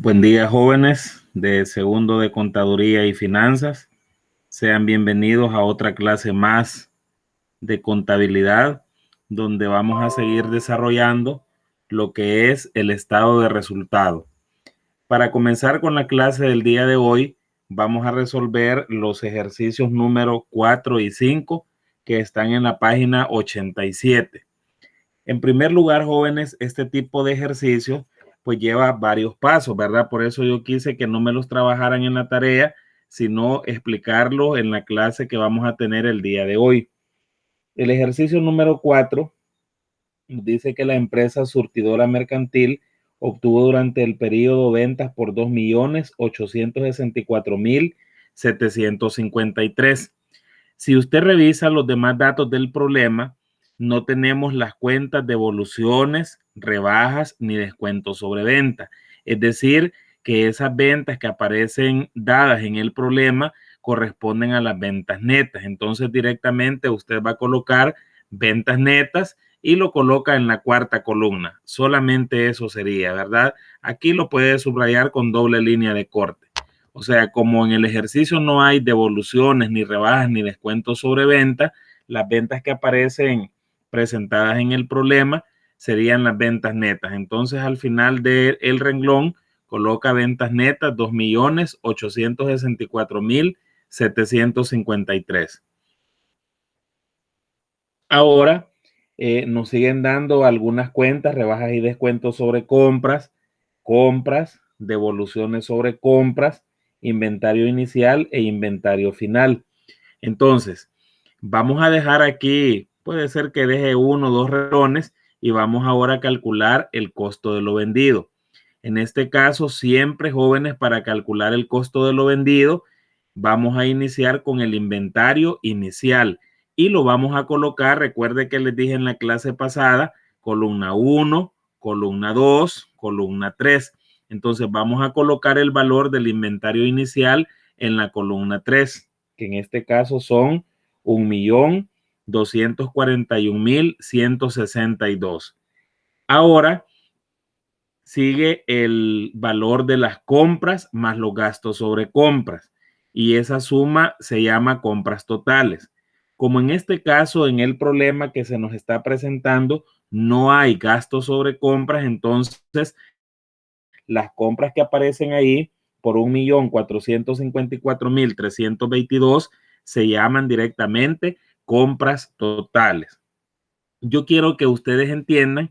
Buen día, jóvenes de segundo de Contaduría y Finanzas. Sean bienvenidos a otra clase más de contabilidad, donde vamos a seguir desarrollando lo que es el estado de resultado. Para comenzar con la clase del día de hoy, vamos a resolver los ejercicios número 4 y 5 que están en la página 87. En primer lugar, jóvenes, este tipo de ejercicio pues lleva varios pasos, ¿verdad? Por eso yo quise que no me los trabajaran en la tarea, sino explicarlo en la clase que vamos a tener el día de hoy. El ejercicio número 4 dice que la empresa surtidora mercantil obtuvo durante el periodo ventas por 2.864.753. Si usted revisa los demás datos del problema, no tenemos las cuentas de devoluciones, rebajas ni descuentos sobre venta. Es decir, que esas ventas que aparecen dadas en el problema corresponden a las ventas netas. Entonces, directamente usted va a colocar ventas netas y lo coloca en la cuarta columna. Solamente eso sería, ¿verdad? Aquí lo puede subrayar con doble línea de corte. O sea, como en el ejercicio no hay devoluciones, ni rebajas, ni descuentos sobre venta, las ventas que aparecen presentadas en el problema serían las ventas netas. Entonces, al final del renglón, coloca ventas netas 2.864.753. Ahora nos siguen dando algunas cuentas, rebajas y descuentos sobre compras, devoluciones sobre compras, inventario inicial e inventario final. Entonces, vamos a dejar aquí, puede ser que deje uno o dos renglones y vamos ahora a calcular el costo de lo vendido. En este caso, siempre, jóvenes, para calcular el costo de lo vendido, vamos a iniciar con el inventario inicial y lo vamos a colocar, recuerde que les dije en la clase pasada, columna 1, columna 2, columna 3. Entonces vamos a colocar el valor del inventario inicial en la columna 3, que en este caso son 1.241.162. Ahora sigue el valor de las compras más los gastos sobre compras y esa suma se llama compras totales. Como en este caso, en el problema que se nos está presentando, no hay gastos sobre compras, entonces las compras que aparecen ahí por 1.454.322 se llaman directamente compras totales. Yo quiero que ustedes entiendan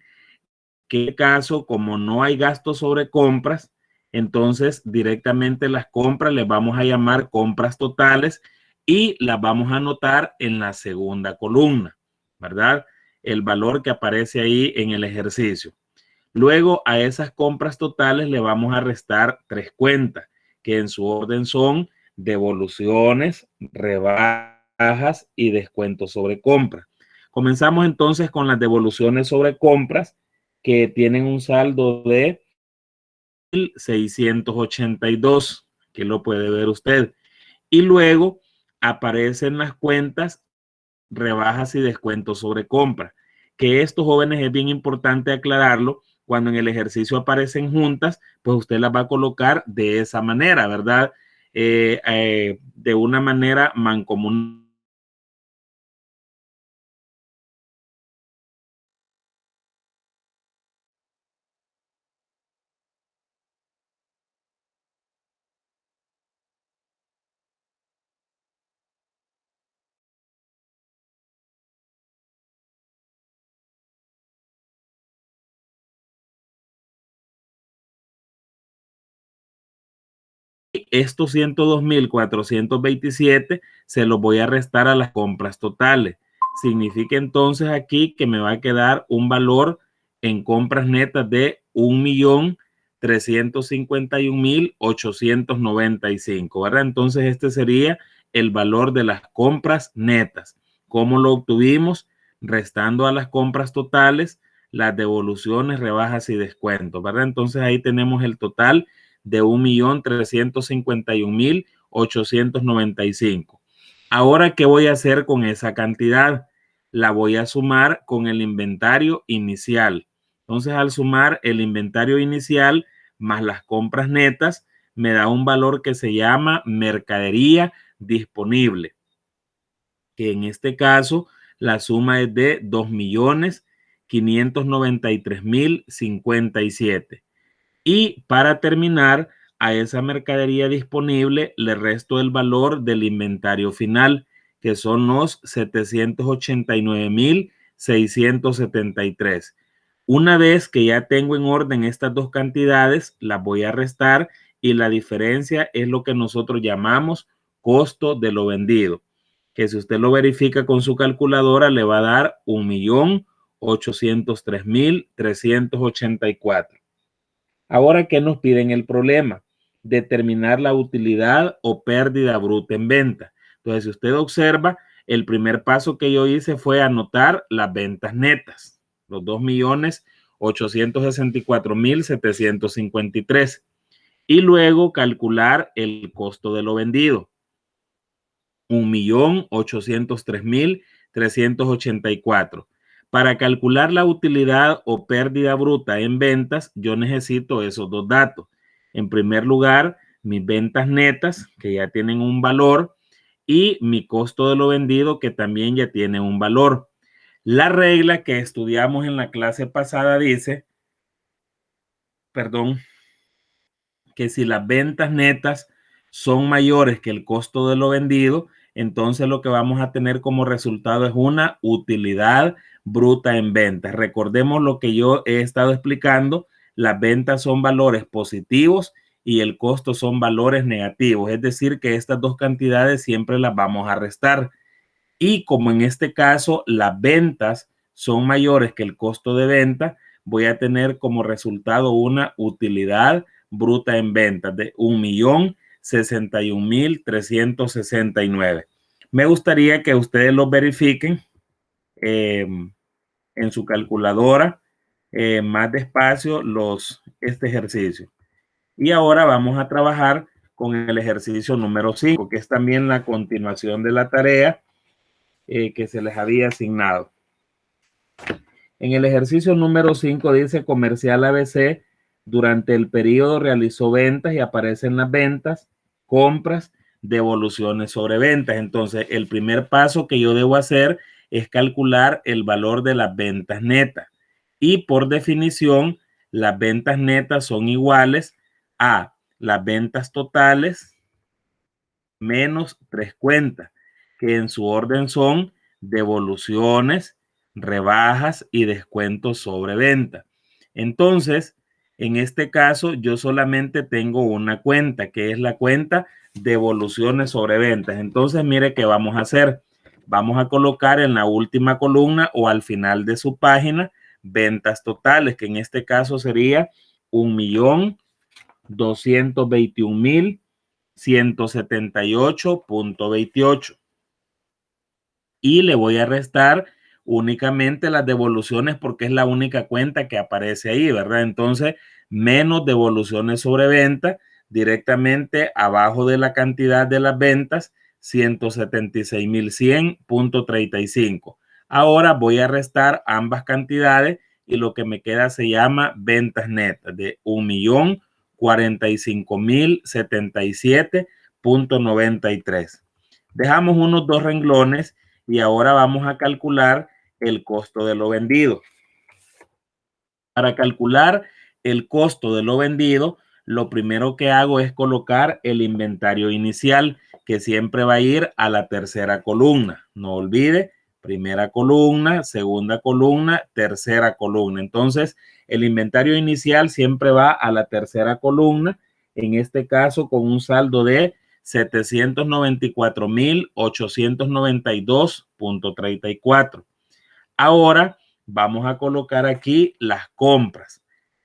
que en este caso, como no hay gastos sobre compras, entonces directamente las compras les vamos a llamar compras totales y las vamos a anotar en la segunda columna, ¿verdad? El valor que aparece ahí en el ejercicio. Luego a esas compras totales le vamos a restar tres cuentas, que en su orden son devoluciones, rebajas y descuentos sobre compras. Comenzamos entonces con las devoluciones sobre compras, que tienen un saldo de 1.682, que lo puede ver usted. Y luego aparecen las cuentas rebajas y descuentos sobre compra, que esto, jóvenes, es bien importante aclararlo. Cuando en el ejercicio aparecen juntas, pues usted las va a colocar de esa manera, ¿verdad? De una manera mancomunada. Estos 102.427 se los voy a restar a las compras totales. Significa entonces aquí que me va a quedar un valor en compras netas de 1.351.895, ¿verdad? Entonces este sería el valor de las compras netas. ¿Cómo lo obtuvimos? Restando a las compras totales las devoluciones, rebajas y descuentos, ¿verdad? Entonces ahí tenemos el total de 1.351.895. Ahora, ¿qué voy a hacer con esa cantidad? La voy a sumar con el inventario inicial. Entonces, al sumar el inventario inicial, más las compras netas, me da un valor que se llama mercadería disponible, que en este caso la suma es de 2.593.057. Y para terminar, a esa mercadería disponible le resto el valor del inventario final, que son los 789.673. Una vez que ya tengo en orden estas dos cantidades, las voy a restar y la diferencia es lo que nosotros llamamos costo de lo vendido, que si usted lo verifica con su calculadora le va a dar 1.803.384. Ahora, ¿qué nos piden el problema? Determinar la utilidad o pérdida bruta en venta. Entonces, si usted observa, el primer paso que yo hice fue anotar las ventas netas, los 2.864.753, y luego calcular el costo de lo vendido, 1.803.384. Para calcular la utilidad o pérdida bruta en ventas, yo necesito esos dos datos. En primer lugar, mis ventas netas, que ya tienen un valor, y mi costo de lo vendido, que también ya tiene un valor. La regla que estudiamos en la clase pasada dice, que si las ventas netas son mayores que el costo de lo vendido, entonces lo que vamos a tener como resultado es una utilidad bruta en ventas. Recordemos lo que yo he estado explicando, las ventas son valores positivos y el costo son valores negativos, es decir, que estas dos cantidades siempre las vamos a restar. Y como en este caso las ventas son mayores que el costo de venta, voy a tener como resultado una utilidad bruta en ventas de 1.061.369. Me gustaría que ustedes lo verifiquen en su calculadora más despacio este ejercicio. Y ahora vamos a trabajar con el ejercicio número 5, que es también la continuación de la tarea que se les había asignado. En el ejercicio número 5 dice comercial ABC durante el periodo realizó ventas y aparecen las ventas, compras, devoluciones sobre ventas. Entonces, el primer paso que yo debo hacer es calcular el valor de las ventas netas. Y por definición, las ventas netas son iguales a las ventas totales menos 3 cuentas, que en su orden son devoluciones, rebajas y descuentos sobre venta. Entonces, en este caso, yo solamente tengo una cuenta, que es la cuenta devoluciones sobre ventas. Entonces, mire qué vamos a hacer. Vamos a colocar en la última columna o al final de su página ventas totales, que en este caso sería 1.221.178.28. Y le voy a restar únicamente las devoluciones porque es la única cuenta que aparece ahí, ¿verdad? Entonces, menos devoluciones sobre venta, directamente abajo de la cantidad de las ventas, 176.100.35. Ahora voy a restar ambas cantidades y lo que me queda se llama ventas netas de 1.045.077.93. Dejamos unos dos renglones y ahora vamos a calcular el costo de lo vendido. Para calcular el costo de lo vendido, lo primero que hago es colocar el inventario inicial, que siempre va a ir a la tercera columna. No olvide, primera columna, segunda columna, tercera columna. Entonces, el inventario inicial siempre va a la tercera columna, en este caso con un saldo de 794.892.34. Ahora vamos a colocar aquí las compras.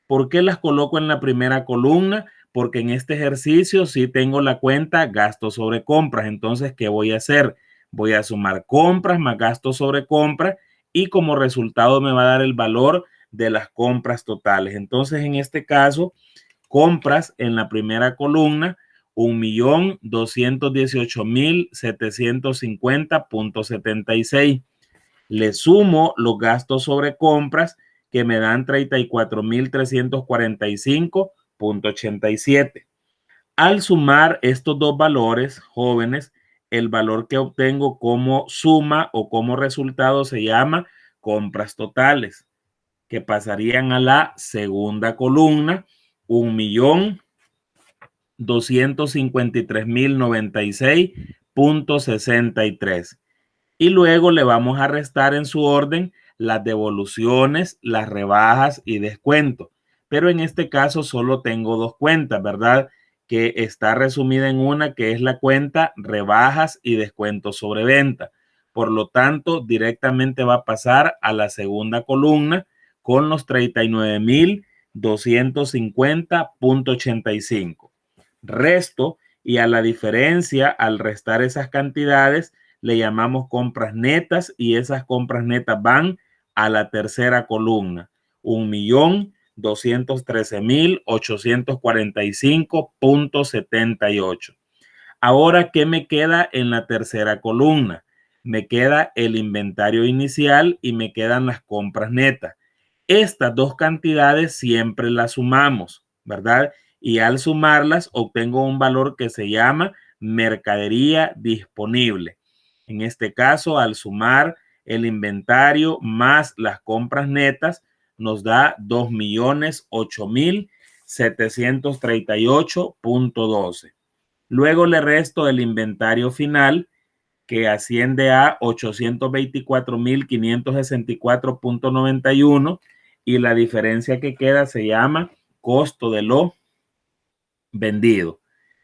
¿Por qué las coloco en la primera columna? Porque en este ejercicio sí tengo la cuenta gastos sobre compras. Entonces, ¿qué voy a hacer? Voy a sumar compras más gastos sobre compras y como resultado me va a dar el valor de las compras totales. Entonces, en este caso, compras en la primera columna, 1.218.750.76. Le sumo los gastos sobre compras que me dan 34.345 83.87. Al sumar estos dos valores, jóvenes, el valor que obtengo como suma o como resultado se llama compras totales, que pasarían a la segunda columna, 1.253.096.63. Y luego le vamos a restar en su orden las devoluciones, las rebajas y descuentos. Pero en este caso solo tengo dos cuentas, ¿verdad? Que está resumida en una que es la cuenta rebajas y descuentos sobre venta. Por lo tanto, directamente va a pasar a la segunda columna con los 39.250.85. Resto, y a la diferencia, al restar esas cantidades, le llamamos compras netas, y esas compras netas van a la tercera columna, 1.213.845.78. Ahora, ¿qué me queda en la tercera columna? Me queda el inventario inicial y me quedan las compras netas. Estas dos cantidades siempre las sumamos, ¿verdad? Y al sumarlas obtengo un valor que se llama mercadería disponible. En este caso, al sumar el inventario más las compras netas, nos da 2.008.738.12. Luego le resto el inventario final, que asciende a 824.564.91, y la diferencia que queda se llama costo de lo vendido,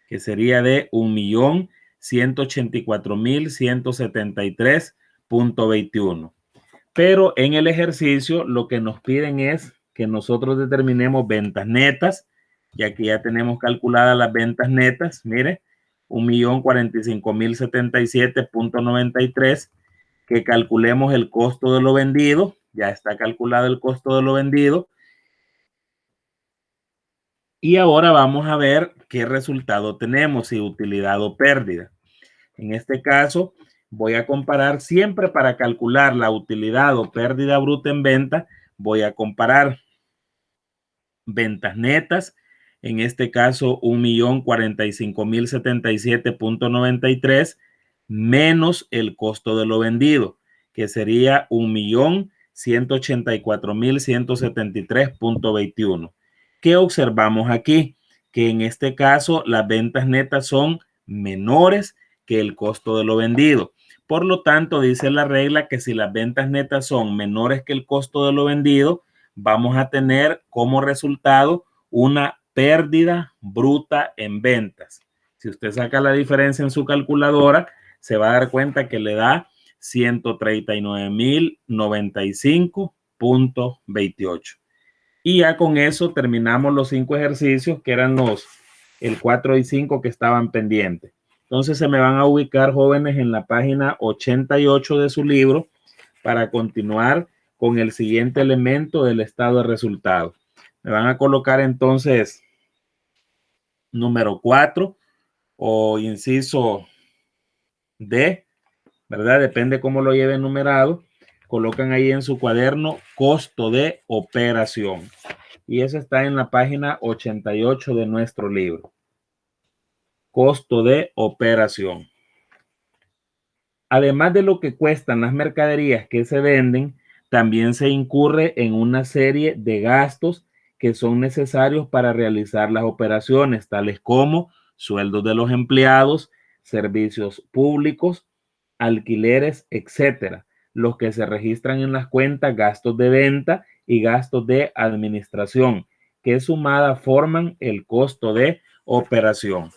que sería de 1.184.173.21. Pero en el ejercicio lo que nos piden es que nosotros determinemos ventas netas, y aquí ya tenemos calculadas las ventas netas. Mire, 1.045.077.93, que calculemos el costo de lo vendido. Ya está calculado el costo de lo vendido. Y ahora vamos a ver qué resultado tenemos, si utilidad o pérdida. En este caso, voy a comparar siempre para calcular la utilidad o pérdida bruta en venta. Voy a comparar ventas netas, en este caso 1.045.077.93 menos el costo de lo vendido, que sería 1.184.173.21. ¿Qué observamos aquí? Que en este caso las ventas netas son menores que el costo de lo vendido. Por lo tanto, dice la regla que si las ventas netas son menores que el costo de lo vendido, vamos a tener como resultado una pérdida bruta en ventas. Si usted saca la diferencia en su calculadora, se va a dar cuenta que le da 139.095.28. Y ya con eso terminamos los 5 ejercicios, que eran el 4 y 5 que estaban pendientes. Entonces se me van a ubicar, jóvenes, en la página 88 de su libro para continuar con el siguiente elemento del estado de resultados. Me van a colocar entonces número 4 o inciso D, ¿verdad? Depende cómo lo lleven numerado. Colocan ahí en su cuaderno costo de operación. Y eso está en la página 88 de nuestro libro. Costo de operación. Además de lo que cuestan las mercaderías que se venden, también se incurre en una serie de gastos que son necesarios para realizar las operaciones, tales como sueldos de los empleados, servicios públicos, alquileres, etcétera, los que se registran en las cuentas gastos de venta y gastos de administración, que sumada forman el costo de operación.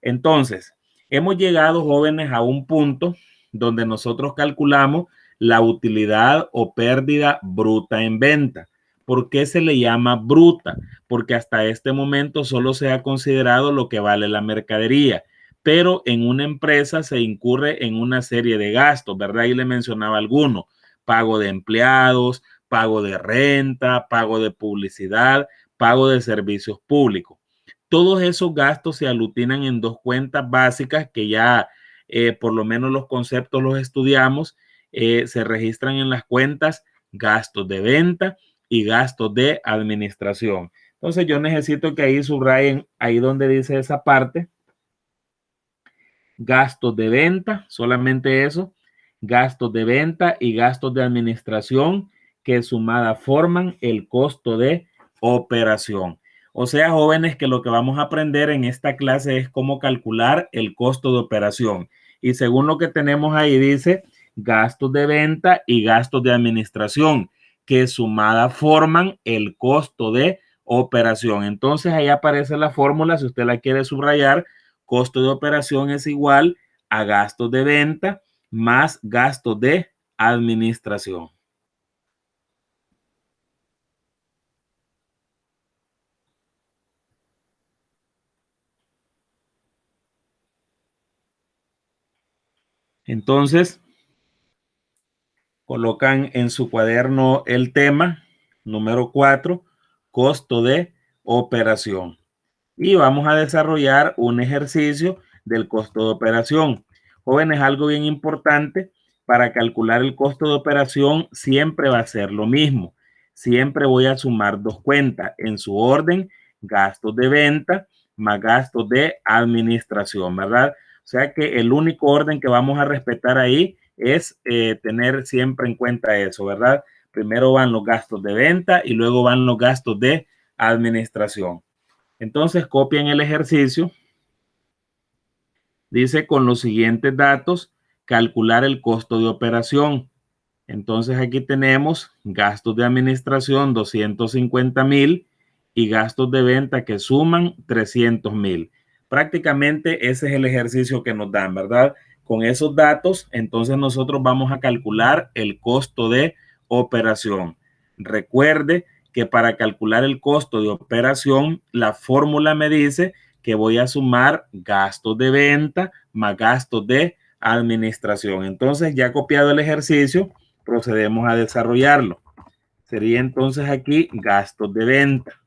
Entonces, hemos llegado, jóvenes, a un punto donde nosotros calculamos la utilidad o pérdida bruta en venta. ¿Por qué se le llama bruta? Porque hasta este momento solo se ha considerado lo que vale la mercadería, pero en una empresa se incurre en una serie de gastos, ¿verdad? Ahí le mencionaba alguno: pago de empleados, pago de renta, pago de publicidad, pago de servicios públicos. Todos esos gastos se aglutinan en dos cuentas básicas que ya por lo menos los conceptos los estudiamos. Se registran en las cuentas gastos de venta y gastos de administración. Entonces yo necesito que ahí subrayen, ahí donde dice esa parte, gastos de venta, solamente eso, gastos de venta y gastos de administración que sumada forman el costo de operación. O sea, jóvenes, que lo que vamos a aprender en esta clase es cómo calcular el costo de operación. Y según lo que tenemos ahí dice gastos de venta y gastos de administración que sumada forman el costo de operación. Entonces ahí aparece la fórmula, si usted la quiere subrayar, costo de operación es igual a gastos de venta más gastos de administración. Entonces, colocan en su cuaderno el tema número 4, costo de operación. Y vamos a desarrollar un ejercicio del costo de operación. Jóvenes, algo bien importante, para calcular el costo de operación siempre va a ser lo mismo. Siempre voy a sumar dos cuentas en su orden, gastos de venta más gastos de administración, ¿verdad? O sea que el único orden que vamos a respetar ahí es tener siempre en cuenta eso, ¿verdad? Primero van los gastos de venta y luego van los gastos de administración. Entonces copian el ejercicio. Dice con los siguientes datos, calcular el costo de operación. Entonces aquí tenemos gastos de administración 250,000 y gastos de venta que suman 300,000. Prácticamente ese es el ejercicio que nos dan, ¿verdad? Con esos datos, entonces nosotros vamos a calcular el costo de operación. Recuerde que para calcular el costo de operación, la fórmula me dice que voy a sumar gastos de venta más gastos de administración. Entonces, ya copiado el ejercicio, procedemos a desarrollarlo. Sería entonces aquí gastos de venta.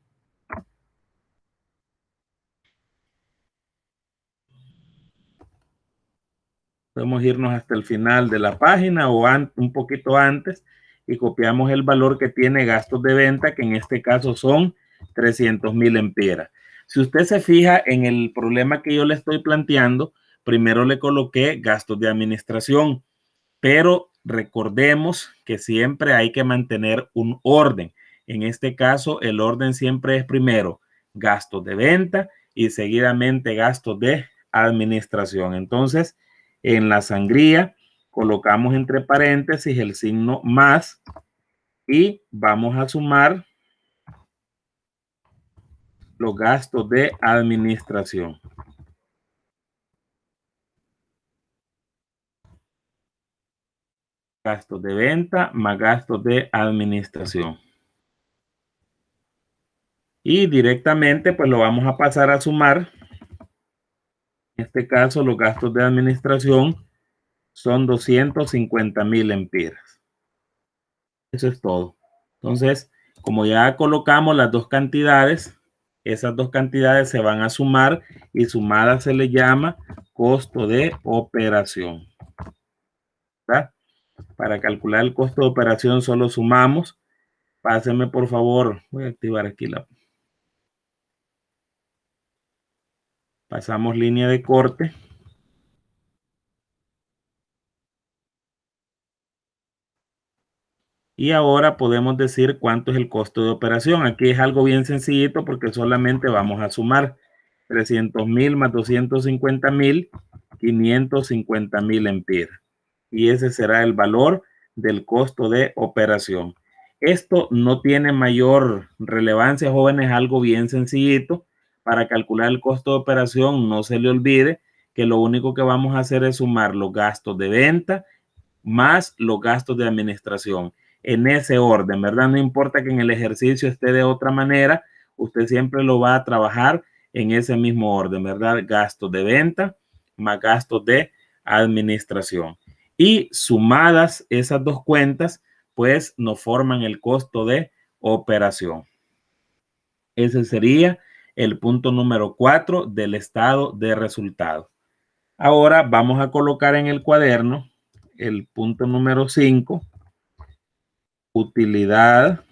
Podemos irnos hasta el final de la página o un poquito antes y copiamos el valor que tiene gastos de venta, que en este caso son 300,000 lempiras. Si usted se fija en el problema que yo le estoy planteando, primero le coloqué gastos de administración, pero recordemos que siempre hay que mantener un orden. En este caso, el orden siempre es primero gastos de venta y seguidamente gastos de administración. Entonces, en la sangría colocamos entre paréntesis el signo más y vamos a sumar los gastos de administración. Gastos de venta más gastos de administración. Y directamente pues lo vamos a pasar a sumar. En este caso los gastos de administración son 250,000 lempiras. Eso es todo. Entonces, como ya colocamos las dos cantidades, esas dos cantidades se van a sumar y sumada se le llama costo de operación. ¿Verdad? Para calcular el costo de operación solo sumamos. Pásenme por favor, voy a activar aquí la... Pasamos línea de corte. Y ahora podemos decir cuánto es el costo de operación. Aquí es algo bien sencillito porque solamente vamos a sumar 300,000 más 250,000, 550,000 lempiras. Y ese será el valor del costo de operación. Esto no tiene mayor relevancia, jóvenes, algo bien sencillito. Para calcular el costo de operación, no se le olvide que lo único que vamos a hacer es sumar los gastos de venta más los gastos de administración. En ese orden, ¿verdad? No importa que en el ejercicio esté de otra manera, usted siempre lo va a trabajar en ese mismo orden, ¿verdad? Gastos de venta más gastos de administración. Y sumadas esas dos cuentas, pues nos forman el costo de operación. Ese sería el punto número 4 del estado de resultados. Ahora vamos a colocar en el cuaderno el punto número 5, utilidad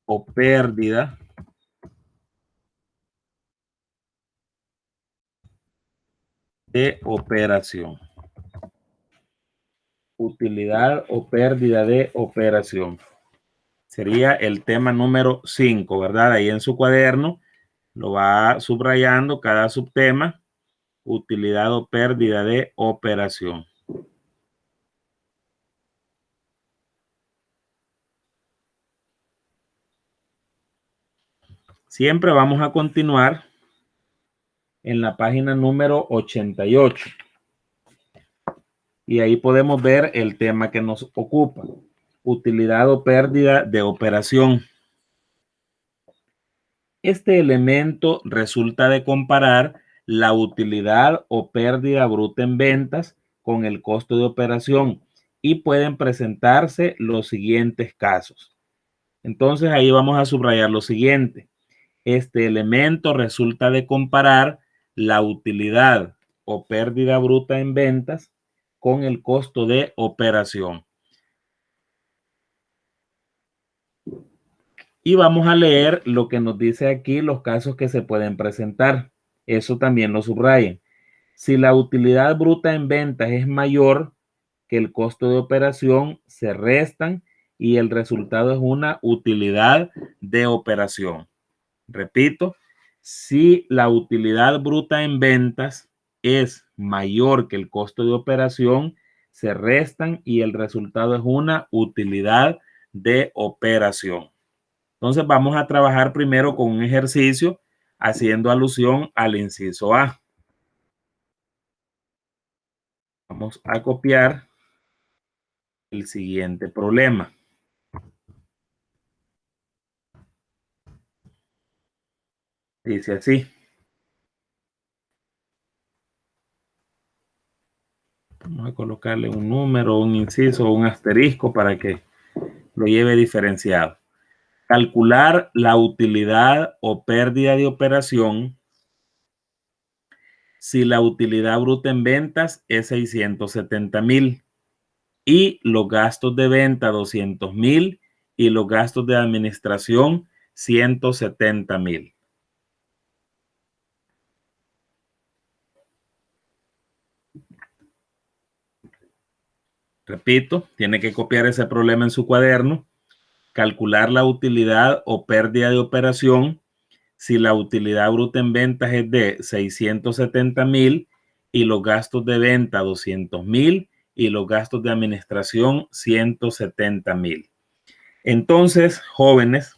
o pérdida de operación. Utilidad o pérdida de operación. Sería el tema número 5, ¿verdad? Ahí en su cuaderno lo va subrayando cada subtema, utilidad o pérdida de operación. Siempre vamos a continuar en la página número 88. Y ahí podemos ver el tema que nos ocupa. Utilidad o pérdida de operación. Este elemento resulta de comparar la utilidad o pérdida bruta en ventas con el costo de operación y pueden presentarse los siguientes casos. Entonces ahí vamos a subrayar lo siguiente. Este elemento resulta de comparar la utilidad o pérdida bruta en ventas con el costo de operación. Y vamos a leer lo que nos dice aquí, los casos que se pueden presentar. Eso también lo subrayen. Si la utilidad bruta en ventas es mayor que el costo de operación, se restan y el resultado es una utilidad de operación. Repito, si la utilidad bruta en ventas es mayor que el costo de operación, se restan y el resultado es una utilidad de operación. Entonces vamos a trabajar primero con un ejercicio haciendo alusión al inciso A. Vamos a copiar el siguiente problema. Dice así. Vamos a colocarle un número, un inciso, un asterisco para que lo lleve diferenciado. Calcular la utilidad o pérdida de operación si la utilidad bruta en ventas es 670,000 y los gastos de venta 200,000 y los gastos de administración 170,000. Repito, tiene que copiar ese problema en su cuaderno. Calcular la utilidad o pérdida de operación si la utilidad bruta en ventas es de 670,000 y los gastos de venta 200,000 y los gastos de administración 170,000. Entonces, jóvenes,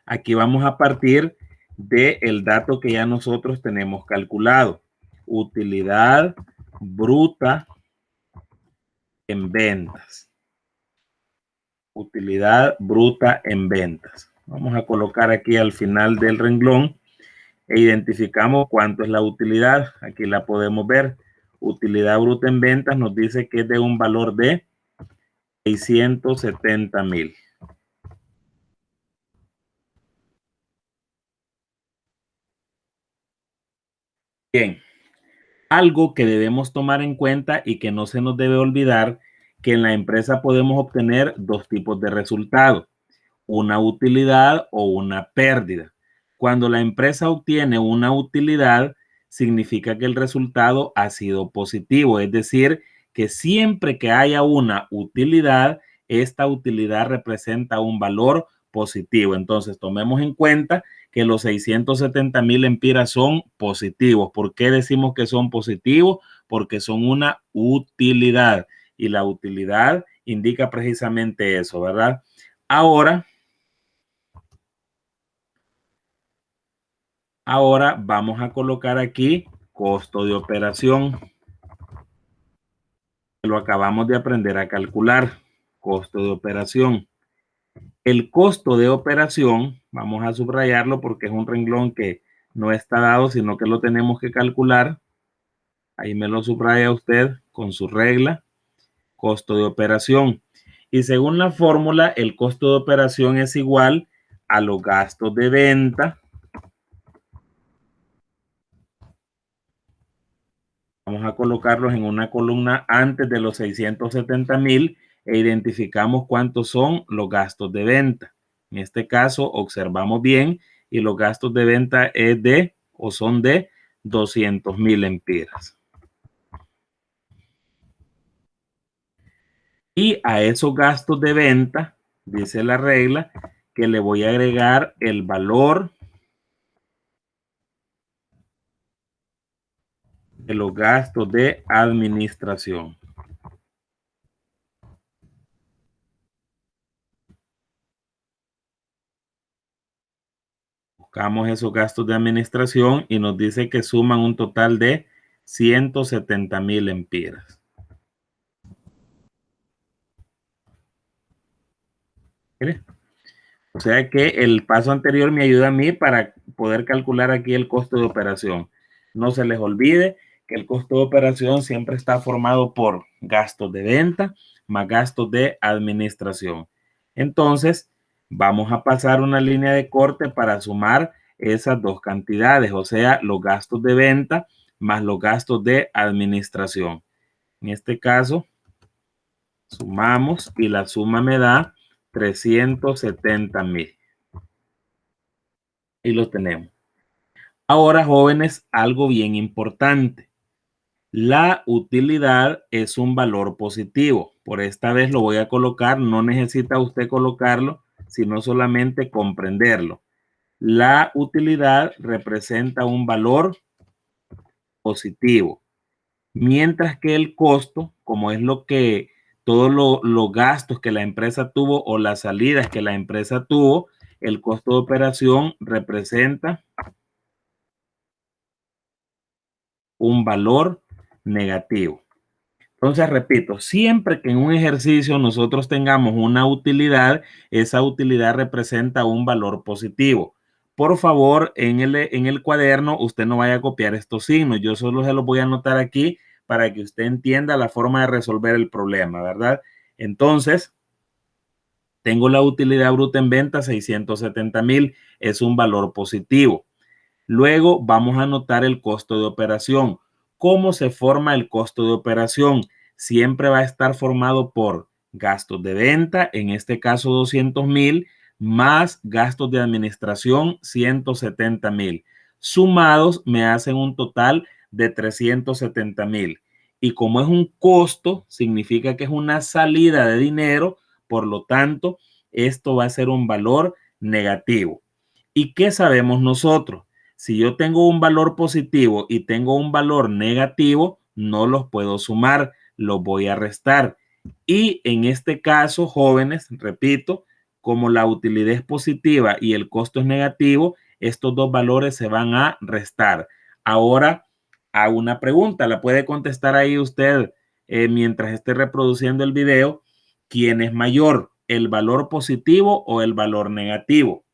aquí vamos a partir del dato que ya nosotros tenemos calculado. Utilidad bruta en ventas. Utilidad bruta en ventas. Vamos a colocar aquí al final del renglón e identificamos cuánto es la utilidad. Aquí la podemos ver. Utilidad bruta en ventas nos dice que es de un valor de 670,000. Bien, algo que debemos tomar en cuenta y que no se nos debe olvidar, que en la empresa podemos obtener dos tipos de resultados, una utilidad o una pérdida. Cuando la empresa obtiene una utilidad, significa que el resultado ha sido positivo, es decir, que siempre que haya una utilidad, esta utilidad representa un valor positivo. Entonces, tomemos en cuenta que los 670,000 lempiras son positivos. ¿Por qué decimos que son positivos? Porque son una utilidad y la utilidad indica precisamente eso, ¿verdad? Ahora vamos a colocar aquí costo de operación. Lo acabamos de aprender a calcular. Costo de operación. El costo de operación, vamos a subrayarlo porque es un renglón que no está dado, sino que lo tenemos que calcular. Ahí me lo subraya usted con su regla. Costo de operación. Y según la fórmula, el costo de operación es igual a los gastos de venta. Vamos a colocarlos en una columna antes de los 670,000 e identificamos cuántos son los gastos de venta. En este caso, observamos bien y los gastos de venta es de o son de 200,000 lempiras. Y a esos gastos de venta, dice la regla, que le voy a agregar el valor de los gastos de administración. Buscamos esos gastos de administración y nos dice que suman un total de 170,000 lempiras. ¿Mire? O sea que el paso anterior me ayuda a mí para poder calcular aquí el costo de operación. No se les olvide que el costo de operación siempre está formado por gastos de venta más gastos de administración. Entonces, vamos a pasar una línea de corte para sumar esas dos cantidades, o sea, los gastos de venta más los gastos de administración. En este caso, sumamos y la suma me da 370,000. Y lo tenemos. Ahora, jóvenes, algo bien importante. La utilidad es un valor positivo. Por esta vez lo voy a colocar. No necesita usted colocarlo, sino solamente comprenderlo. La utilidad representa un valor positivo, mientras que el costo, como es lo que todos los gastos que la empresa tuvo o las salidas que la empresa tuvo, el costo de operación representa un valor negativo. Entonces, repito, siempre que en un ejercicio nosotros tengamos una utilidad, esa utilidad representa un valor positivo. Por favor, en el cuaderno, usted no vaya a copiar estos signos. Yo solo se los voy a anotar aquí para que usted entienda la forma de resolver el problema, ¿verdad? Entonces, tengo la utilidad bruta en venta, 670,000, es un valor positivo. Luego vamos a anotar el costo de operación. ¿Cómo se forma el costo de operación? Siempre va a estar formado por gastos de venta, en este caso 200,000, más gastos de administración 170,000. Sumados me hacen un total de 370,000. Y como es un costo, significa que es una salida de dinero, por lo tanto, esto va a ser un valor negativo. ¿Y qué sabemos nosotros? Si yo tengo un valor positivo y tengo un valor negativo, no los puedo sumar, los voy a restar. Y en este caso, jóvenes, repito, como la utilidad es positiva y el costo es negativo, estos dos valores se van a restar. Ahora, hago una pregunta, la puede contestar ahí usted mientras esté reproduciendo el video. ¿Quién es mayor, el valor positivo o el valor negativo?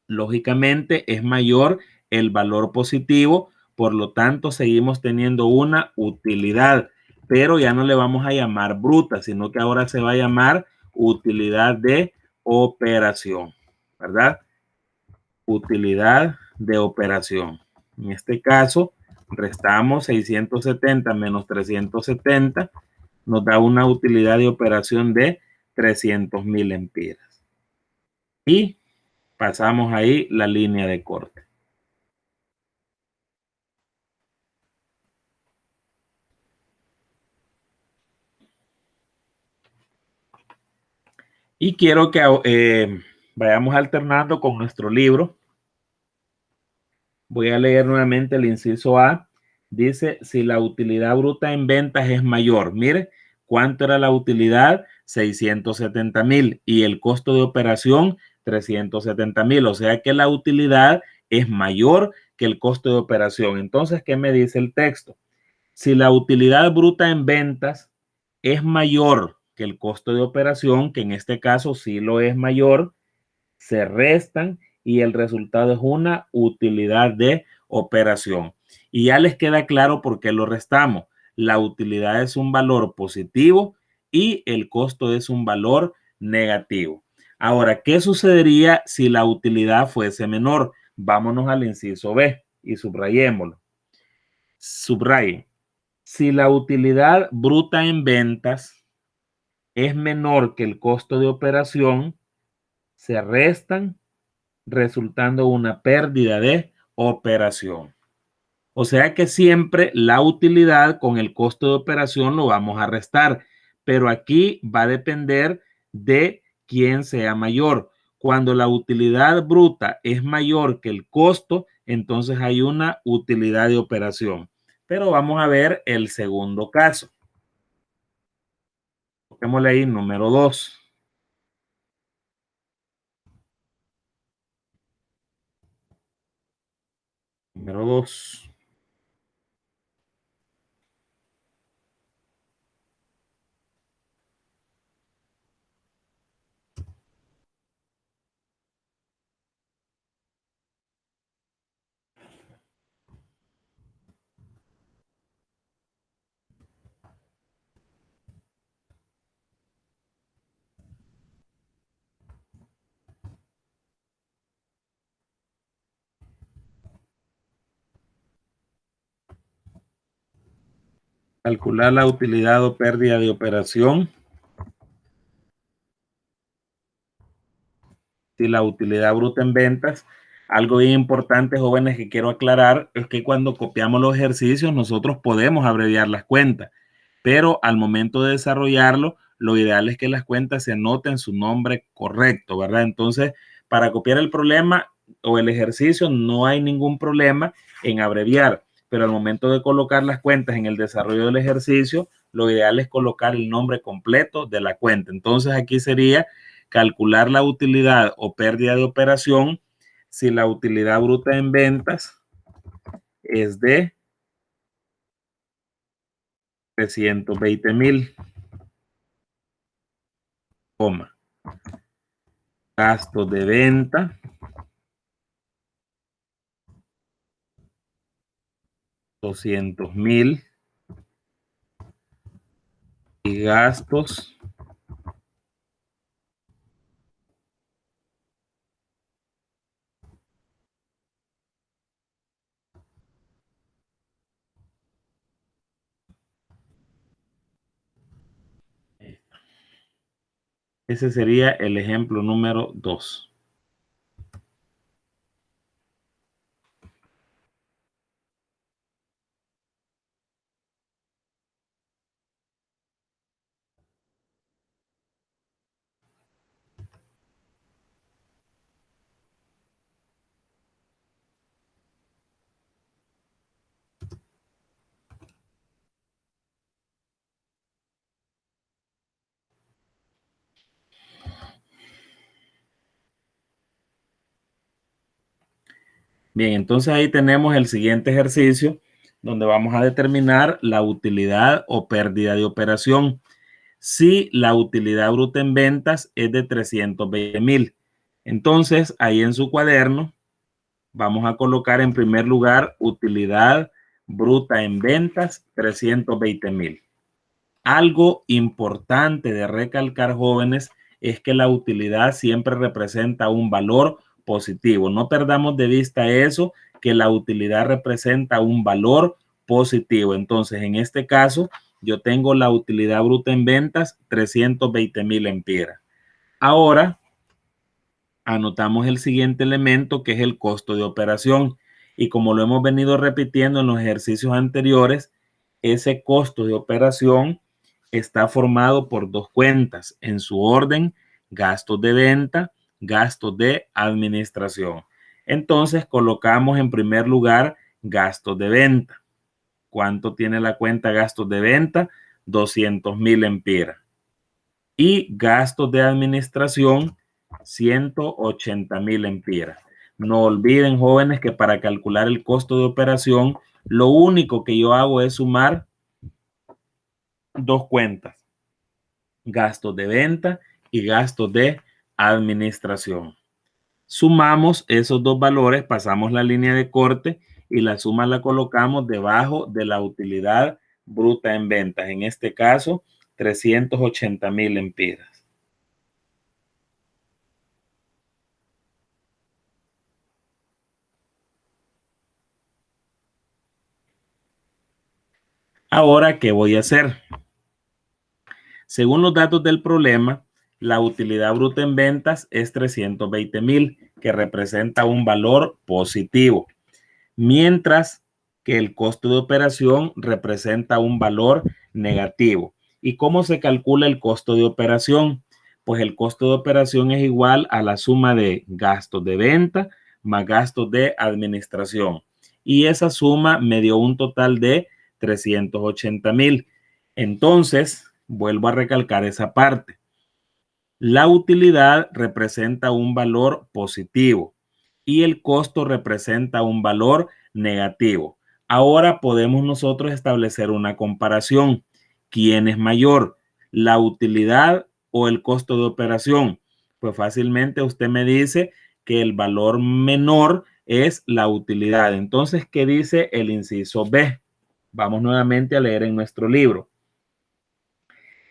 Lógicamente es mayor el valor positivo, por lo tanto seguimos teniendo una utilidad, pero ya no le vamos a llamar bruta, sino que ahora se va a llamar utilidad de operación, ¿verdad? Utilidad de operación. En este caso, restamos 670 menos 370, nos da una utilidad de operación de 300,000 lempiras. Y pasamos ahí la línea de corte. Y quiero que vayamos alternando con nuestro libro. Voy a leer nuevamente el inciso A. Dice, si la utilidad bruta en ventas es mayor. Mire, ¿cuánto era la utilidad? 670,000 y el costo de operación 370,000. O sea que la utilidad es mayor que el costo de operación. Entonces, ¿qué me dice el texto? Si la utilidad bruta en ventas es mayor que el costo de operación, que en este caso sí lo es mayor, se restan y el resultado es una utilidad de operación. Y ya les queda claro por qué lo restamos. La utilidad es un valor positivo y el costo es un valor negativo. Ahora, ¿qué sucedería si la utilidad fuese menor? Vámonos al inciso B y subrayémoslo. Subraye. Si la utilidad bruta en ventas es menor que el costo de operación, se restan, resultando una pérdida de operación. O sea que siempre la utilidad con el costo de operación lo vamos a restar, pero aquí va a depender de quién sea mayor. Cuando la utilidad bruta es mayor que el costo, entonces hay una utilidad de operación. Pero vamos a ver el segundo caso. Toquémosle ahí número 2. Número 2. Calcular la utilidad o pérdida de operación. Si la utilidad bruta en ventas, algo bien importante, jóvenes, que quiero aclarar, es que cuando copiamos los ejercicios, nosotros podemos abreviar las cuentas, pero al momento de desarrollarlo, lo ideal es que las cuentas se anoten su nombre correcto, ¿verdad? Entonces, para copiar el problema o el ejercicio, no hay ningún problema en abreviar, pero al momento de colocar las cuentas en el desarrollo del ejercicio, lo ideal es colocar el nombre completo de la cuenta. Entonces, aquí sería calcular la utilidad o pérdida de operación si la utilidad bruta en ventas es de 320,000, gastos de venta 200,000 y gastos Ese sería el ejemplo número 2. Bien, entonces ahí tenemos el siguiente ejercicio donde vamos a determinar la utilidad o pérdida de operación. Si la utilidad bruta en ventas es de 320,000, entonces ahí en su cuaderno vamos a colocar en primer lugar utilidad bruta en ventas 320,000. Algo importante de recalcar, jóvenes, es que la utilidad siempre representa un valor positivo. No perdamos de vista eso, que la utilidad representa un valor positivo. Entonces, en este caso, yo tengo la utilidad bruta en ventas 320,000 lempiras. Ahora, anotamos el siguiente elemento, que es el costo de operación. Y como lo hemos venido repitiendo en los ejercicios anteriores, ese costo de operación está formado por dos cuentas en su orden: gastos de venta, gastos de administración. Entonces colocamos en primer lugar gastos de venta. ¿Cuánto tiene la cuenta gastos de venta? 200,000 lempiras. Y gastos de administración, 180,000 lempiras. No olviden, jóvenes, que para calcular el costo de operación, lo único que yo hago es sumar dos cuentas: gastos de venta y gastos de administración. Sumamos esos dos valores, pasamos la línea de corte y la suma la colocamos debajo de la utilidad bruta en ventas. En este caso, 380,000 lempiras. Ahora, ¿qué voy a hacer? Según los datos del problema, la utilidad bruta en ventas es 320,000, que representa un valor positivo, mientras que el costo de operación representa un valor negativo. ¿Y cómo se calcula el costo de operación? Pues el costo de operación es igual a la suma de gastos de venta más gastos de administración. Y esa suma me dio un total de 380,000. Entonces, vuelvo a recalcar esa parte. La utilidad representa un valor positivo y el costo representa un valor negativo. Ahora podemos nosotros establecer una comparación. ¿Quién es mayor, la utilidad o el costo de operación? Pues fácilmente usted me dice que el valor menor es la utilidad. Entonces, ¿qué dice el inciso B? Vamos nuevamente a leer en nuestro libro.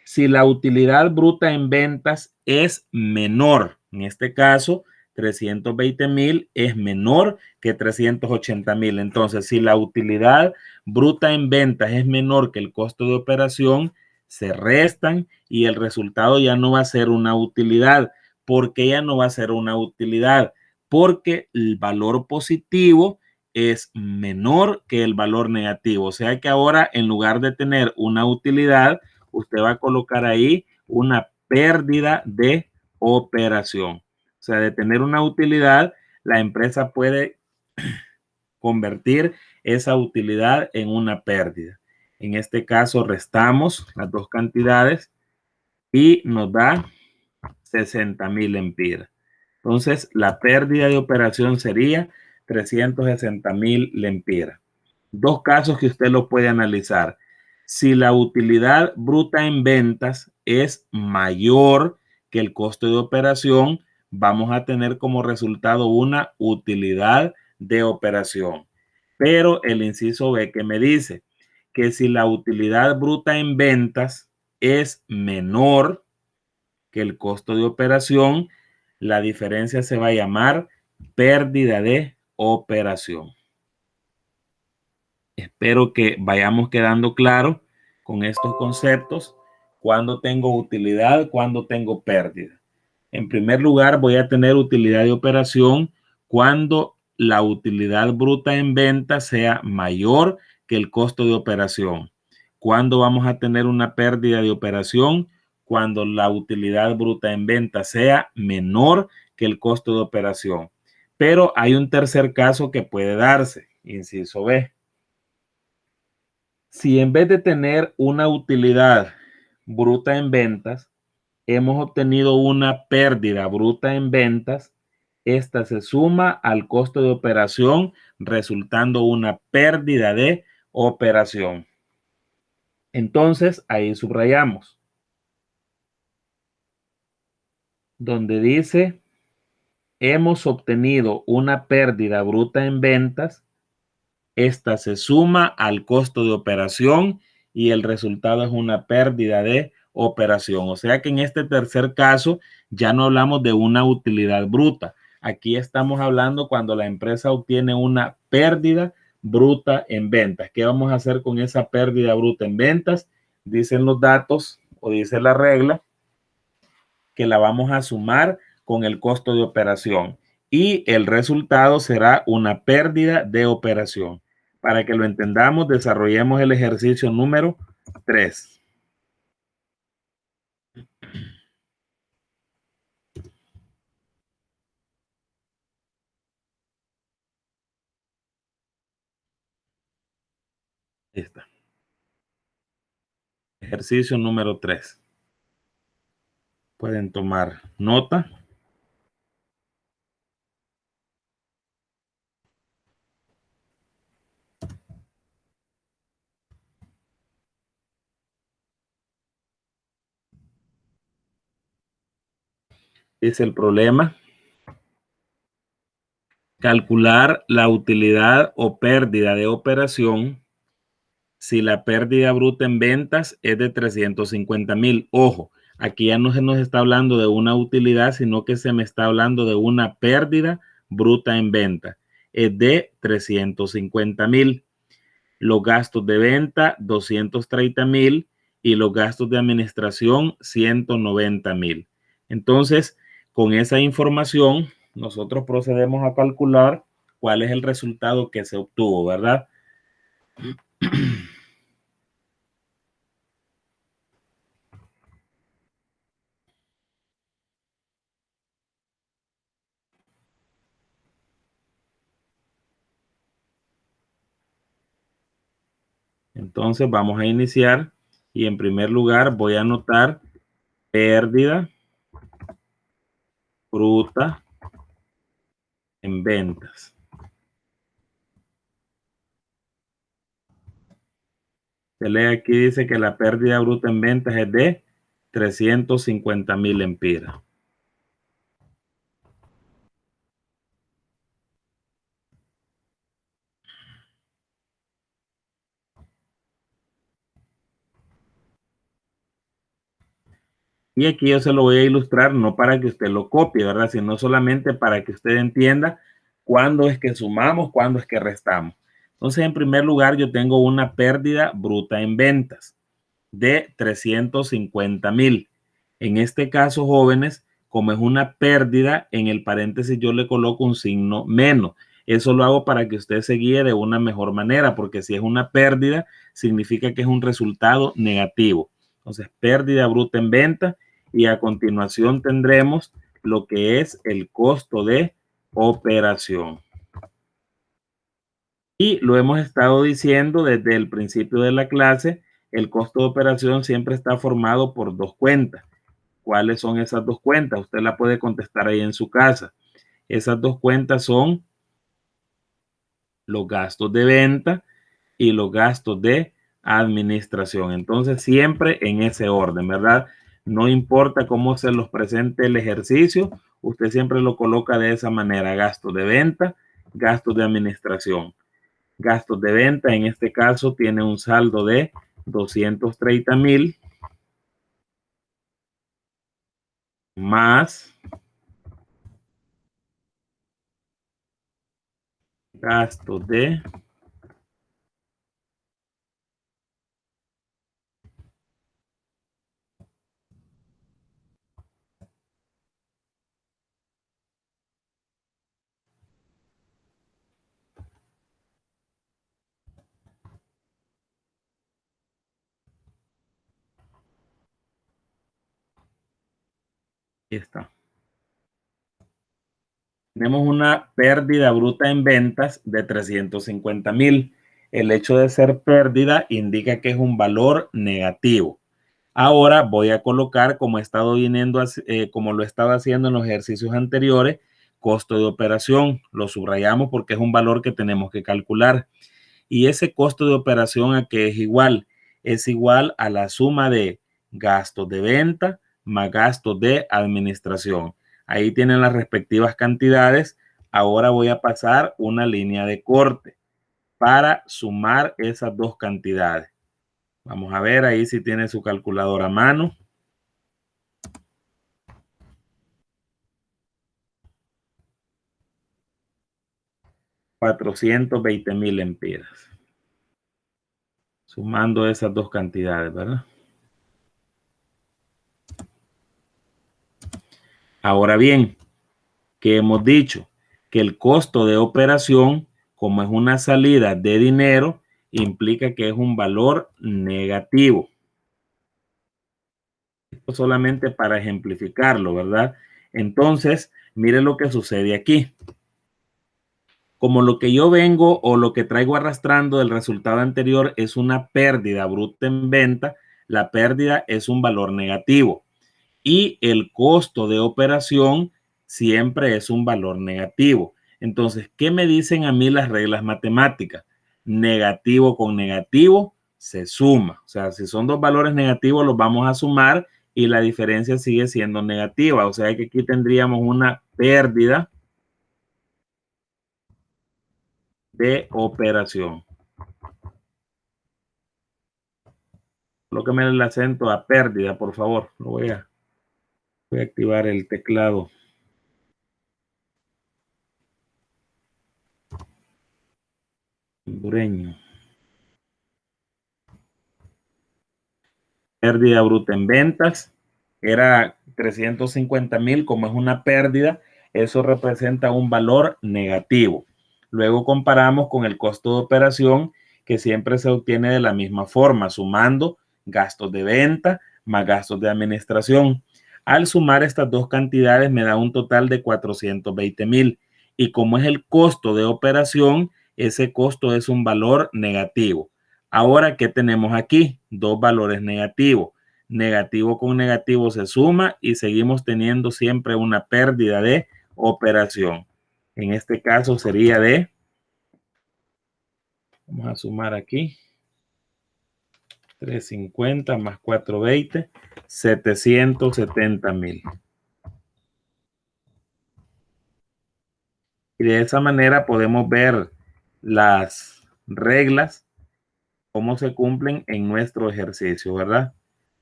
Si la utilidad bruta en ventas es menor, en este caso, 320,000 es menor que 380,000. Entonces, si la utilidad bruta en ventas es menor que el costo de operación, se restan y el resultado ya no va a ser una utilidad. ¿Por qué ya no va a ser una utilidad? Porque el valor positivo es menor que el valor negativo. O sea que ahora, en lugar de tener una utilidad, usted va a colocar ahí una pérdida de operación. O sea, de tener una utilidad, la empresa puede convertir esa utilidad en una pérdida. En este caso, restamos las dos cantidades y nos da 60,000 lempiras. Entonces, la pérdida de operación sería 360,000 lempiras. Dos casos que usted lo puede analizar. Si la utilidad bruta en ventas es mayor que el costo de operación, vamos a tener como resultado una utilidad de operación. Pero el inciso B que me dice que si la utilidad bruta en ventas es menor que el costo de operación, la diferencia se va a llamar pérdida de operación. Espero que vayamos quedando claro con estos conceptos. Cuando tengo utilidad, cuando tengo pérdida. En primer lugar, voy a tener utilidad de operación cuando la utilidad bruta en venta sea mayor que el costo de operación. ¿Cuándo vamos a tener una pérdida de operación? Cuando la utilidad bruta en venta sea menor que el costo de operación. Pero hay un tercer caso que puede darse, inciso B. Si en vez de tener una utilidad bruta en ventas, hemos obtenido una pérdida bruta en ventas, esta se suma al costo de operación, resultando una pérdida de operación. Entonces, ahí subrayamos, donde dice, hemos obtenido una pérdida bruta en ventas, esta se suma al costo de operación y el resultado es una pérdida de operación. O sea que en este tercer caso ya no hablamos de una utilidad bruta. Aquí estamos hablando cuando la empresa obtiene una pérdida bruta en ventas. ¿Qué vamos a hacer con esa pérdida bruta en ventas? Dicen los datos o dice la regla que la vamos a sumar con el costo de operación y el resultado será una pérdida de operación. Para que lo entendamos, desarrollemos el ejercicio número 3. Está. Ejercicio número 3. Pueden tomar nota. Es el problema. Calcular la utilidad o pérdida de operación si la pérdida bruta en ventas es de 350,000. Ojo, aquí ya no se nos está hablando de una utilidad, sino que se me está hablando de una pérdida bruta en venta. Es de 350,000. Los gastos de venta, 230,000 y los gastos de administración, 190,000. Entonces, con esa información, nosotros procedemos a calcular cuál es el resultado que se obtuvo, ¿verdad? Entonces vamos a iniciar y en primer lugar voy a anotar pérdida bruta en ventas. Se lee aquí, dice que la pérdida bruta en ventas es de 350,000 lempiras. Y aquí yo se lo voy a ilustrar no para que usted lo copie, ¿verdad? Sino solamente para que usted entienda cuándo es que sumamos, cuándo es que restamos. Entonces, en primer lugar, yo tengo una pérdida bruta en ventas de 350,000. En este caso, jóvenes, como es una pérdida, en el paréntesis yo le coloco un signo menos. Eso lo hago para que usted se guíe de una mejor manera, porque si es una pérdida, significa que es un resultado negativo. Entonces, pérdida bruta en venta y a continuación tendremos lo que es el costo de operación. Y lo hemos estado diciendo desde el principio de la clase, el costo de operación siempre está formado por dos cuentas. ¿Cuáles son esas dos cuentas? Usted la puede contestar ahí en su casa. Esas dos cuentas son los gastos de venta y los gastos de administración. Entonces, siempre en ese orden, ¿verdad? No importa cómo se los presente el ejercicio, usted siempre lo coloca de esa manera, gastos de venta, gastos de administración. Gastos de venta, en este caso, tiene un saldo de 230,000 más gastos de esta. Tenemos una pérdida bruta en ventas de 350,000. El hecho de ser pérdida indica que es un valor negativo. Ahora voy a colocar, como he estado viniendo, como lo he estado haciendo en los ejercicios anteriores, costo de operación. Lo subrayamos porque es un valor que tenemos que calcular. Y ese costo de operación a qué es igual a la suma de gastos de venta más gastos de administración. Ahí tienen las respectivas cantidades. Ahora voy a pasar una línea de corte para sumar esas dos cantidades. Vamos a ver ahí si tiene su calculadora a mano. 420,000 lempiras. Sumando esas dos cantidades, ¿verdad? Ahora bien, ¿qué hemos dicho? Que el costo de operación, como es una salida de dinero, implica que es un valor negativo. Esto solamente para ejemplificarlo, ¿verdad? Entonces, mire lo que sucede aquí. Como lo que yo vengo o lo que traigo arrastrando del resultado anterior es una pérdida bruta en venta, la pérdida es un valor negativo y el costo de operación siempre es un valor negativo. Entonces, ¿qué me dicen a mí las reglas matemáticas? Negativo con negativo se suma. O sea, si son dos valores negativos, los vamos a sumar y la diferencia sigue siendo negativa. O sea que aquí tendríamos una pérdida de operación. Colóqueme el acento a pérdida, por favor. Voy a activar el teclado. Hondureño. Pérdida bruta en ventas era 350,000, como es una pérdida, eso representa un valor negativo. Luego comparamos con el costo de operación, que siempre se obtiene de la misma forma, sumando gastos de venta más gastos de administración. Al sumar estas dos cantidades me da un total de 420,000. Y como es el costo de operación, ese costo es un valor negativo. Ahora, ¿qué tenemos aquí? Dos valores negativos. Negativo con negativo se suma y seguimos teniendo siempre una pérdida de operación. En este caso sería de, vamos a sumar aquí, 350 más 420, 770,000. Y de esa manera podemos ver las reglas, cómo se cumplen en nuestro ejercicio, ¿verdad?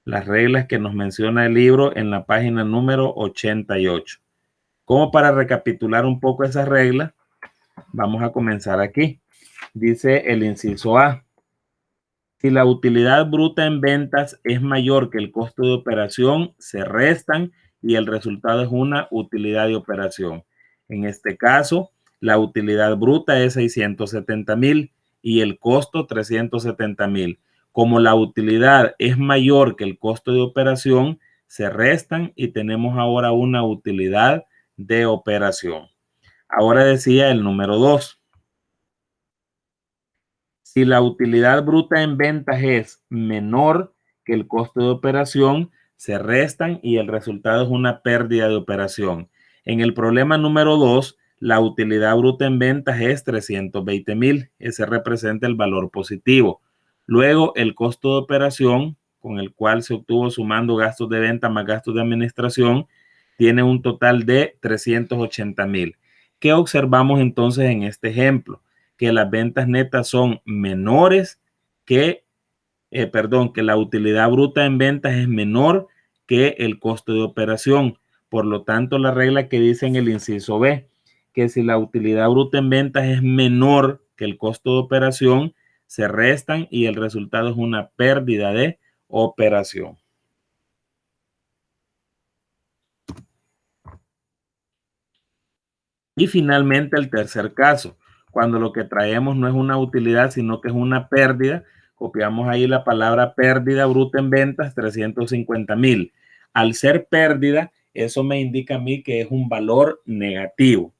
Las reglas que nos menciona el libro en la página número 88. Como para recapitular un poco esas reglas, vamos a comenzar aquí. Dice el inciso A: si la utilidad bruta en ventas es mayor que el costo de operación, se restan y el resultado es una utilidad de operación. En este caso, la utilidad bruta es 670,000 y el costo 370,000. Como la utilidad es mayor que el costo de operación, se restan y tenemos ahora una utilidad de operación. Ahora decía el número 2. Si la utilidad bruta en ventas es menor que el costo de operación, se restan y el resultado es una pérdida de operación. En el problema número 2, la utilidad bruta en ventas es 320,000. Ese representa el valor positivo. Luego, el costo de operación, con el cual se obtuvo sumando gastos de venta más gastos de administración, tiene un total de 380,000. ¿Qué observamos entonces en este ejemplo? Que las ventas netas son menores que, que la utilidad bruta en ventas es menor que el costo de operación. Por lo tanto, la regla que dice en el inciso B, que si la utilidad bruta en ventas es menor que el costo de operación, se restan y el resultado es una pérdida de operación. Y finalmente el tercer caso, cuando lo que traemos no es una utilidad, sino que es una pérdida, copiamos ahí la palabra pérdida bruta en ventas, 350,000. Al ser pérdida, eso me indica a mí que es un valor negativo.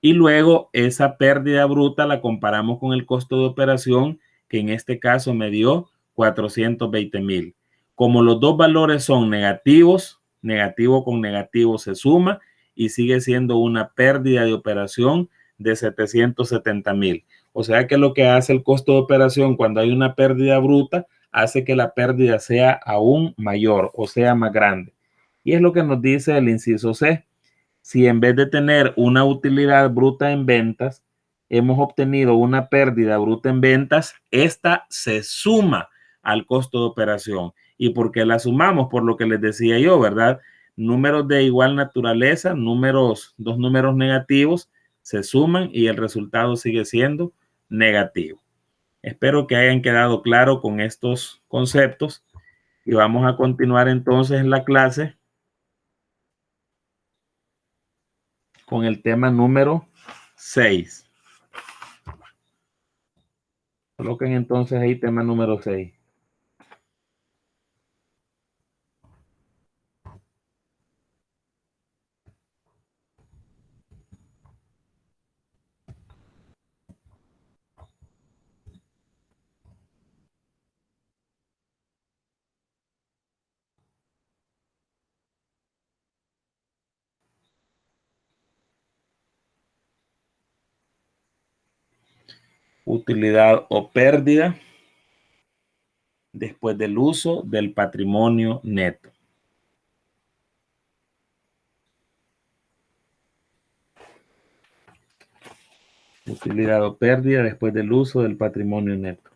Y luego esa pérdida bruta la comparamos con el costo de operación, que en este caso me dio 420,000. Como los dos valores son negativos, negativo con negativo se suma y sigue siendo una pérdida de operación de 770,000. O sea que lo que hace el costo de operación cuando hay una pérdida bruta hace que la pérdida sea aún mayor o sea más grande. Y es lo que nos dice el inciso C. Si en vez de tener una utilidad bruta en ventas, hemos obtenido una pérdida bruta en ventas, esta se suma al costo de operación. ¿Y por qué la sumamos? Por lo que les decía yo, ¿verdad? Números de igual naturaleza, dos números negativos, se suman y el resultado sigue siendo negativo. Espero que hayan quedado claro con estos conceptos y vamos a continuar entonces en la clase con el tema número 6. Coloquen entonces ahí tema número 6. Utilidad o pérdida después del uso del patrimonio neto. Utilidad o pérdida después del uso del patrimonio neto.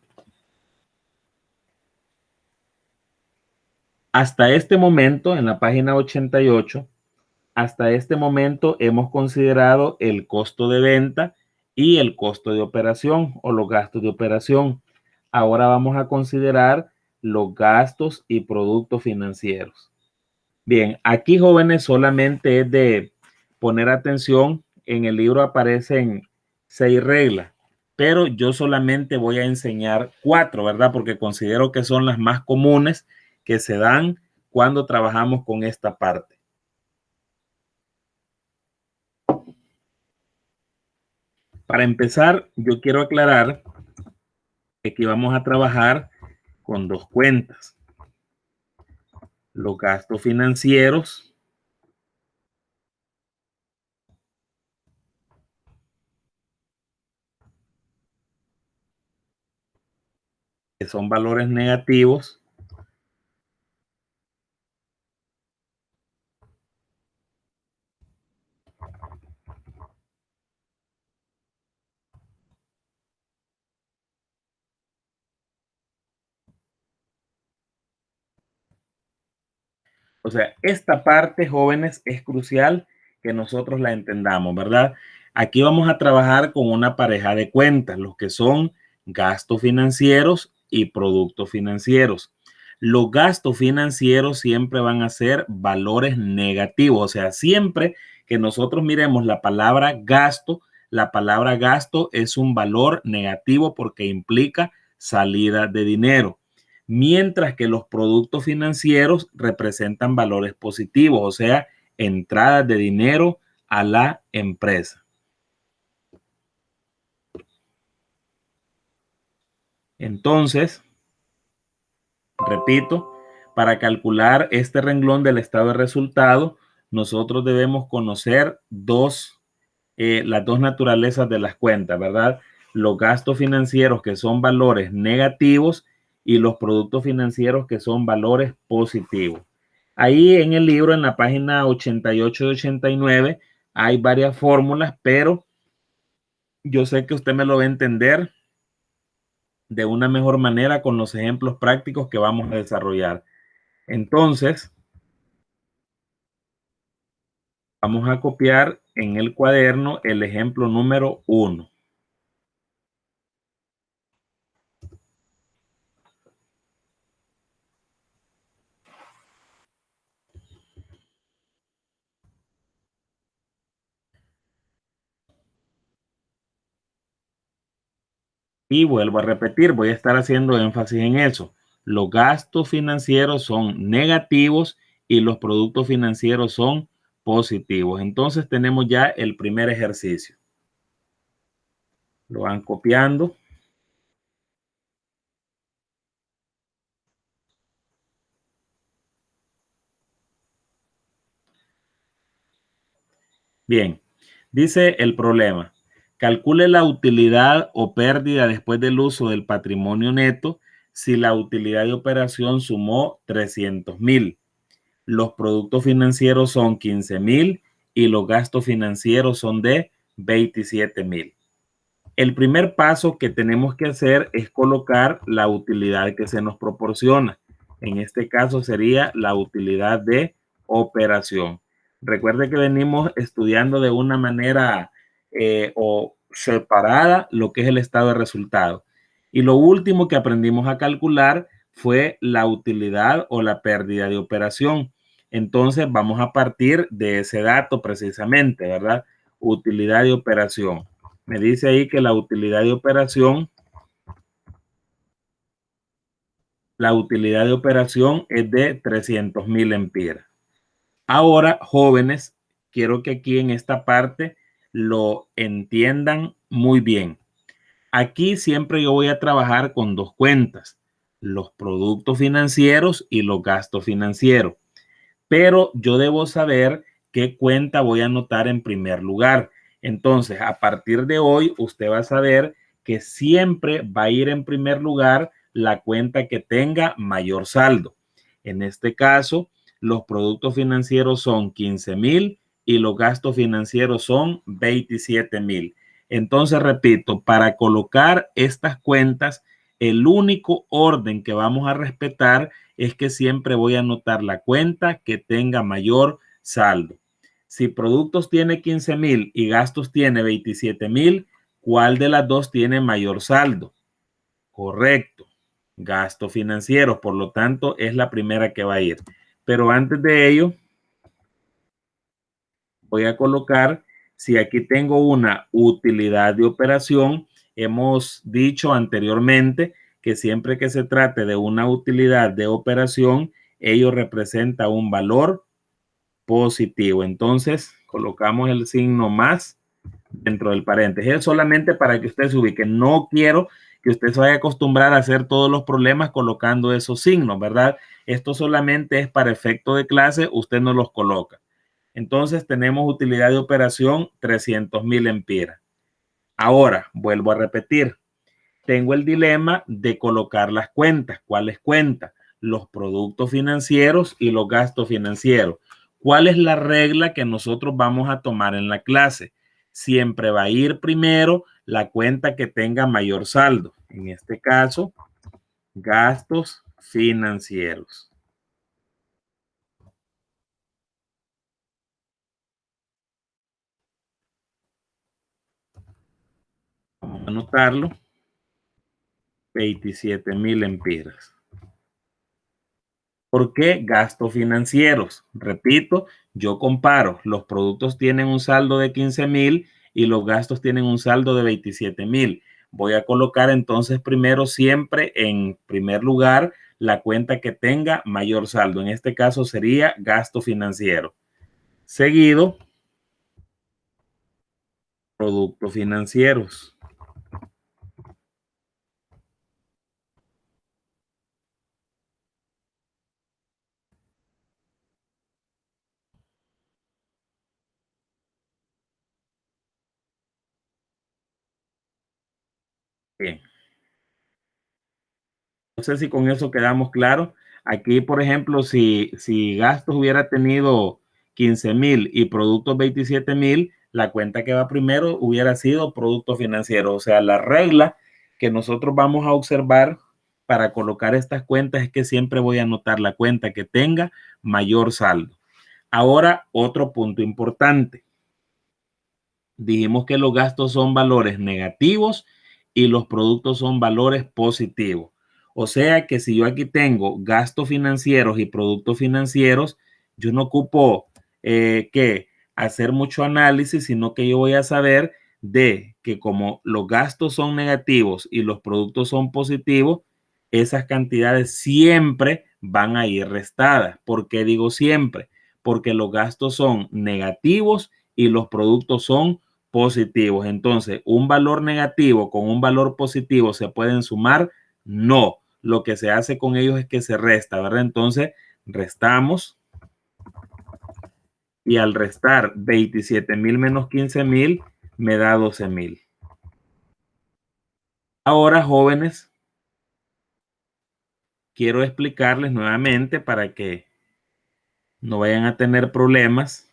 Hasta este momento, en la página 88, hasta este momento hemos considerado el costo de venta y el costo de operación o los gastos de operación. Ahora vamos a considerar los gastos y productos financieros. Bien, aquí jóvenes solamente es de poner atención. En el libro aparecen 6 reglas, pero yo solamente voy a enseñar 4, ¿verdad? Porque considero que son las más comunes que se dan cuando trabajamos con esta parte. Para empezar, yo quiero aclarar que aquí vamos a trabajar con 2 cuentas. Los gastos financieros, que son valores negativos, o sea, esta parte, jóvenes, es crucial que nosotros la entendamos, ¿verdad? Aquí vamos a trabajar con una pareja de cuentas, los que son gastos financieros y productos financieros. Los gastos financieros siempre van a ser valores negativos, o sea, siempre que nosotros miremos la palabra gasto es un valor negativo porque implica salida de dinero, mientras que los productos financieros representan valores positivos, o sea, entradas de dinero a la empresa. Entonces, repito, para calcular este renglón del estado de resultado, nosotros debemos conocer las dos naturalezas de las cuentas, ¿verdad? Los gastos financieros, que son valores negativos, y los productos financieros, que son valores positivos. Ahí en el libro, en la página 88 y 89, hay varias fórmulas, pero yo sé que usted me lo va a entender de una mejor manera con los ejemplos prácticos que vamos a desarrollar. Entonces, vamos a copiar en el cuaderno el ejemplo número 1. Y vuelvo a repetir, voy a estar haciendo énfasis en eso. Los gastos financieros son negativos y los productos financieros son positivos. Entonces tenemos ya el primer ejercicio. Lo van copiando. Bien, dice el problema. Calcule la utilidad o pérdida después del uso del patrimonio neto si la utilidad de operación sumó 300,000. Los productos financieros son 15,000 y los gastos financieros son de 27,000. El primer paso que tenemos que hacer es colocar la utilidad que se nos proporciona. En este caso sería la utilidad de operación. Recuerde que venimos estudiando de una manera o separada lo que es el estado de resultado. Y lo último que aprendimos a calcular fue la utilidad o la pérdida de operación. Entonces vamos a partir de ese dato precisamente, ¿verdad? Utilidad de operación. Me dice ahí que la utilidad de operación es de 300,000 lempiras. Ahora, jóvenes, quiero que aquí en esta parte lo entiendan muy bien. Aquí siempre yo voy a trabajar con 2 cuentas, los productos financieros y los gastos financieros. Pero yo debo saber qué cuenta voy a anotar en primer lugar. Entonces, a partir de hoy, usted va a saber que siempre va a ir en primer lugar la cuenta que tenga mayor saldo. En este caso, los productos financieros son 15,000 y los gastos financieros son 27,000. Entonces, repito, para colocar estas cuentas, el único orden que vamos a respetar es que siempre voy a anotar la cuenta que tenga mayor saldo. Si productos tiene 15,000 y gastos tiene 27,000, ¿cuál de las dos tiene mayor saldo? Correcto, gasto financiero, por lo tanto es la primera que va a ir. Pero antes de ello, voy a colocar, si aquí tengo una utilidad de operación, hemos dicho anteriormente que siempre que se trate de una utilidad de operación, ello representa un valor positivo. Entonces, colocamos el signo más dentro del paréntesis. Es solamente para que usted se ubique. No quiero que usted se vaya a acostumbrar a hacer todos los problemas colocando esos signos, ¿verdad? Esto solamente es para efecto de clase, usted no los coloca. Entonces tenemos utilidad de operación 300,000 empiras. Ahora, vuelvo a repetir, tengo el dilema de colocar las cuentas. ¿Cuáles cuentas? Los productos financieros y los gastos financieros. ¿Cuál es la regla que nosotros vamos a tomar en la clase? Siempre va a ir primero la cuenta que tenga mayor saldo. En este caso, gastos financieros. Vamos a anotarlo. 27,000 empiras. ¿Por qué? Gastos financieros. Repito, yo comparo, los productos tienen un saldo de 15,000 y los gastos tienen un saldo de 27,000. Voy a colocar entonces primero siempre en primer lugar la cuenta que tenga mayor saldo. En este caso sería gasto financiero. Seguido, productos financieros. Bien. No sé si con eso quedamos claros. Aquí, por ejemplo, si gastos hubiera tenido 15,000 y productos 27,000, la cuenta que va primero hubiera sido productos financieros. O sea, la regla que nosotros vamos a observar para colocar estas cuentas es que siempre voy a anotar la cuenta que tenga mayor saldo. Ahora, otro punto importante. Dijimos que los gastos son valores negativos y los productos son valores positivos. O sea que si yo aquí tengo gastos financieros y productos financieros, yo no ocupo que hacer mucho análisis, sino que yo voy a saber de que como los gastos son negativos y los productos son positivos, esas cantidades siempre van a ir restadas. ¿Por qué digo siempre? Porque los gastos son negativos y los productos son positivos. Entonces, un valor negativo con un valor positivo se pueden sumar. No, lo que se hace con ellos es que se resta, ¿verdad? Entonces, restamos y al restar 27,000 menos 15,000 me da 12,000. Ahora, jóvenes, quiero explicarles nuevamente para que no vayan a tener problemas.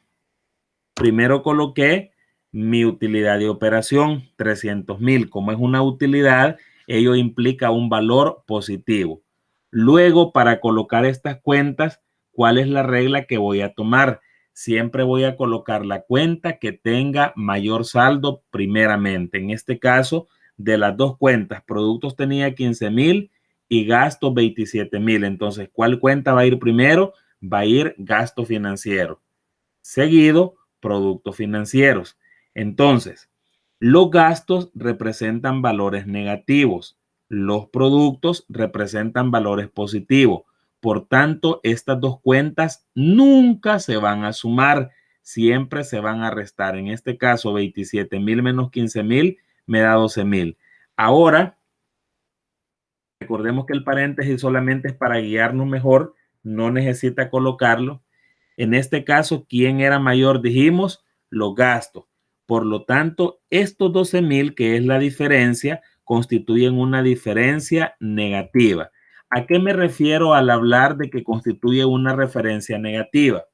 Primero coloqué mi utilidad de operación, 300,000. Como es una utilidad, ello implica un valor positivo. Luego, para colocar estas cuentas, ¿cuál es la regla que voy a tomar? Siempre voy a colocar la cuenta que tenga mayor saldo primeramente. En este caso, de las dos cuentas, productos tenía 15,000 y gastos 27,000. Entonces, ¿cuál cuenta va a ir primero? Va a ir gasto financiero. Seguido, productos financieros. Entonces, los gastos representan valores negativos. Los productos representan valores positivos. Por tanto, estas dos cuentas nunca se van a sumar, siempre se van a restar. En este caso, 27,000 menos 15,000 me da 12,000. Ahora, recordemos que el paréntesis solamente es para guiarnos mejor, no necesita colocarlo. En este caso, ¿quién era mayor? Dijimos los gastos. Por lo tanto, estos 12,000, que es la diferencia, constituyen una diferencia negativa. ¿A qué me refiero al hablar de que constituye una referencia negativa?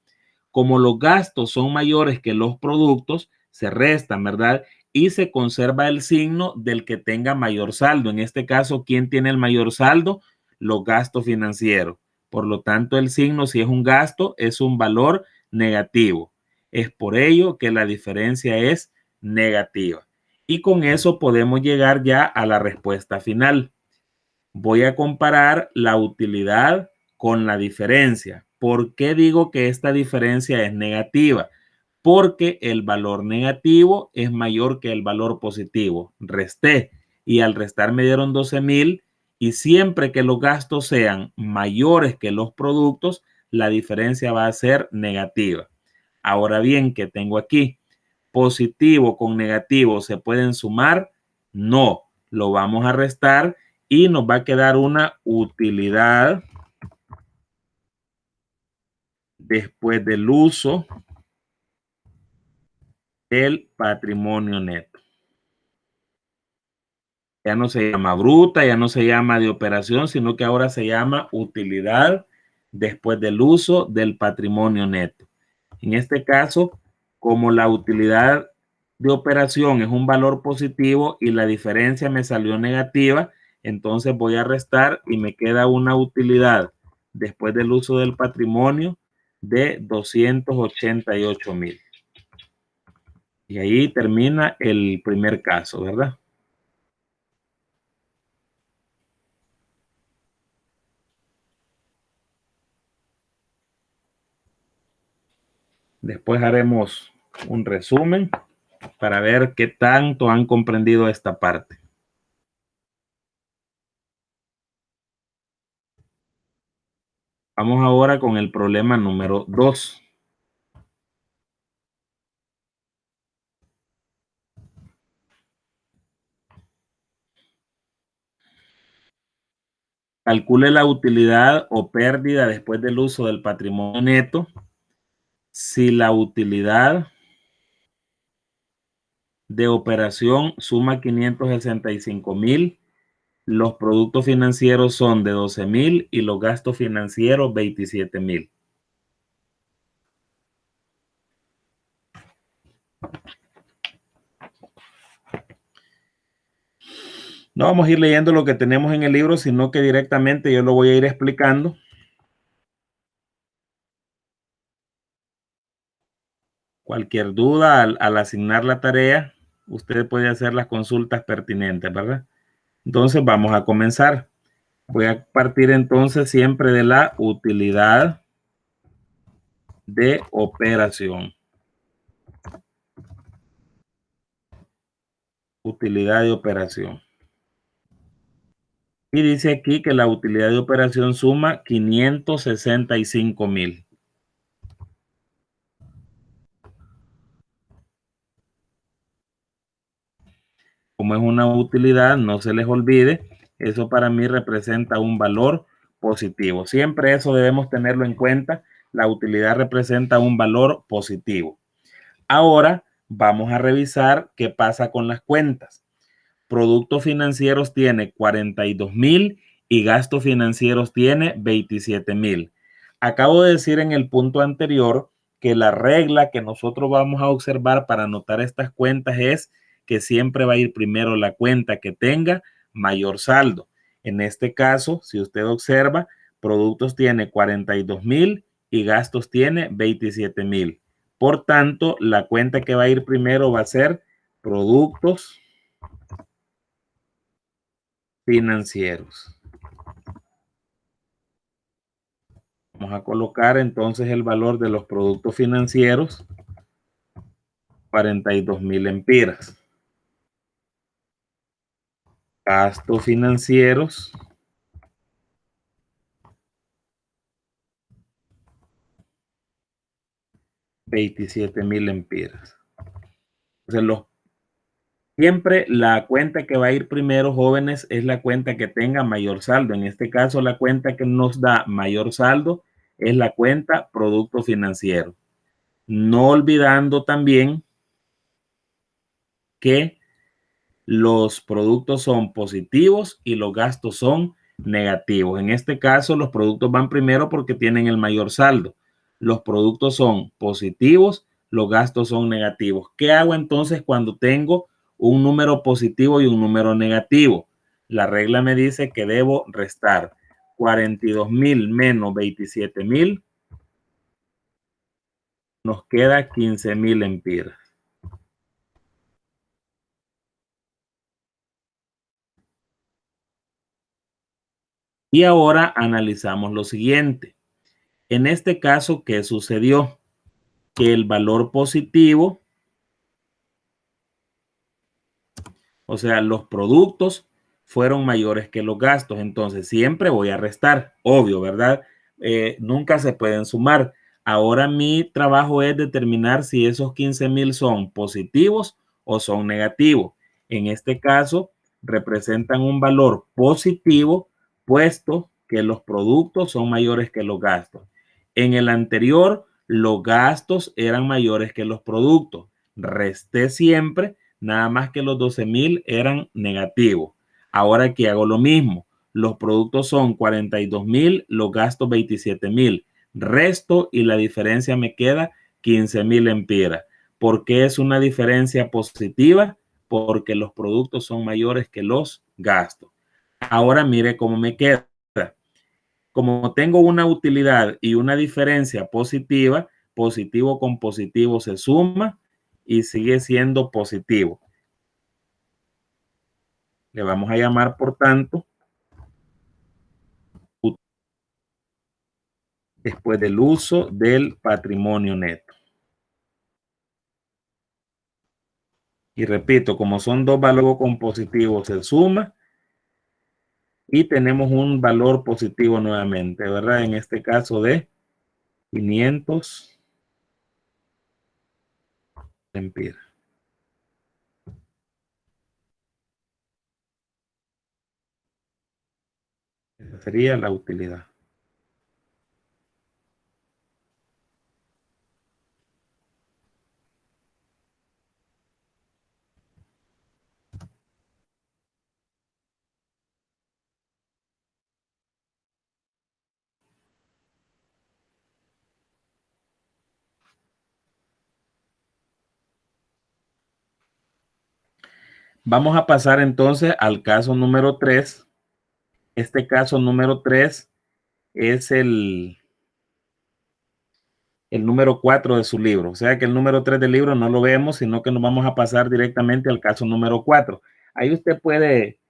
Como los gastos son mayores que los productos, se restan, ¿verdad? Y se conserva el signo del que tenga mayor saldo. En este caso, ¿quién tiene el mayor saldo? Los gastos financieros. Por lo tanto, el signo, si es un gasto, es un valor negativo. Es por ello que la diferencia es negativa. Y con eso podemos llegar ya a la respuesta final. Voy a comparar la utilidad con la diferencia. ¿Por qué digo que esta diferencia es negativa? Porque el valor negativo es mayor que el valor positivo. Resté y al restar me dieron 12,000 y siempre que los gastos sean mayores que los productos, la diferencia va a ser negativa. Ahora bien, ¿qué tengo aquí? ¿Positivo con negativo se pueden sumar? No, lo vamos a restar y nos va a quedar una utilidad después del uso del patrimonio neto. Ya no se llama bruta, ya no se llama de operación, sino que ahora se llama utilidad después del uso del patrimonio neto. En este caso, como la utilidad de operación es un valor positivo y la diferencia me salió negativa, entonces voy a restar y me queda una utilidad después del uso del patrimonio de 288,000. Y ahí termina el primer caso, ¿verdad? Después haremos un resumen para ver qué tanto han comprendido esta parte. Vamos ahora con el problema número 2. Calcule la utilidad o pérdida después del uso del patrimonio neto si la utilidad de operación suma 565,000, los productos financieros son de 12,000 y los gastos financieros 27,000. No vamos a ir leyendo lo que tenemos en el libro, sino que directamente yo lo voy a ir explicando. Cualquier duda al asignar la tarea, usted puede hacer las consultas pertinentes, ¿verdad? Entonces vamos a comenzar. Voy a partir entonces siempre de la utilidad de operación. Utilidad de operación. Y dice aquí que la utilidad de operación suma 565,000. Como es una utilidad, no se les olvide, eso para mí representa un valor positivo. Siempre eso debemos tenerlo en cuenta. La utilidad representa un valor positivo. Ahora vamos a revisar qué pasa con las cuentas. Productos financieros tiene 42,000 y gastos financieros tiene 27,000. Acabo de decir en el punto anterior que la regla que nosotros vamos a observar para anotar estas cuentas es que siempre va a ir primero la cuenta que tenga mayor saldo. En este caso, si usted observa, productos tiene 42,000 y gastos tiene 27,000. Por tanto, la cuenta que va a ir primero va a ser productos financieros. Vamos a colocar entonces el valor de los productos financieros, 42,000 lempiras. Gastos financieros, 27,000 lempiras. Entonces, siempre la cuenta que va a ir primero, jóvenes, es la cuenta que tenga mayor saldo. En este caso, la cuenta que nos da mayor saldo es la cuenta producto financiero. No olvidando también que los productos son positivos y los gastos son negativos. En este caso, los productos van primero porque tienen el mayor saldo. Los productos son positivos, los gastos son negativos. ¿Qué hago entonces cuando tengo un número positivo y un número negativo? La regla me dice que debo restar 42,000 menos 27,000. Nos queda 15,000 lempiras. Y ahora analizamos lo siguiente. En este caso, ¿qué sucedió? Que el valor positivo, o sea, los productos fueron mayores que los gastos. Entonces, siempre voy a restar, obvio, ¿verdad? Nunca se pueden sumar. Ahora mi trabajo es determinar si esos 15,000 son positivos o son negativos. En este caso, representan un valor positivo, puesto que los productos son mayores que los gastos. En el anterior, los gastos eran mayores que los productos. Resté siempre, nada más que los 12,000 eran negativos. Ahora aquí hago lo mismo. Los productos son 42,000, los gastos 27,000. Resto y la diferencia me queda 15,000 empiras. ¿Por qué es una diferencia positiva? Porque los productos son mayores que los gastos. Ahora mire cómo me queda. Como tengo una utilidad y una diferencia positiva, positivo con positivo se suma y sigue siendo positivo. Le vamos a llamar, por tanto, después del uso del patrimonio neto. Y repito, como son dos valores compositivos, se suma y tenemos un valor positivo nuevamente, ¿verdad? En este caso de 500 empiras. Esa sería la utilidad. Vamos a pasar entonces al caso número 3. Este caso número 3 es el número 4 de su libro. O sea que el número 3 del libro no lo vemos, sino que nos vamos a pasar directamente al caso número 4. Ahí usted puede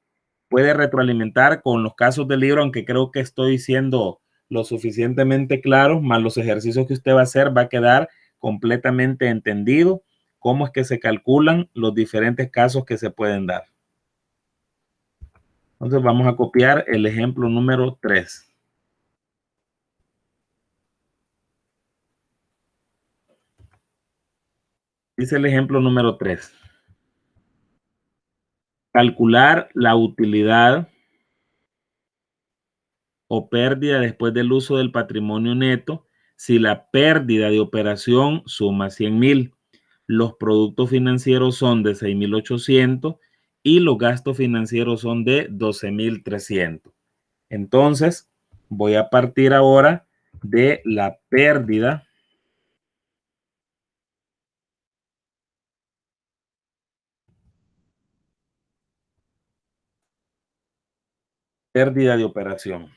retroalimentar con los casos del libro, aunque creo que estoy siendo lo suficientemente claro, más los ejercicios que usted va a hacer, va a quedar completamente entendido cómo es que se calculan los diferentes casos que se pueden dar. Entonces vamos a copiar el ejemplo número 3. Dice el ejemplo número 3. Calcular la utilidad o pérdida después del uso del patrimonio neto si la pérdida de operación suma 100,000. Los productos financieros son de 6,800 y los gastos financieros son de 12,300. Entonces, voy a partir ahora de la pérdida de operación.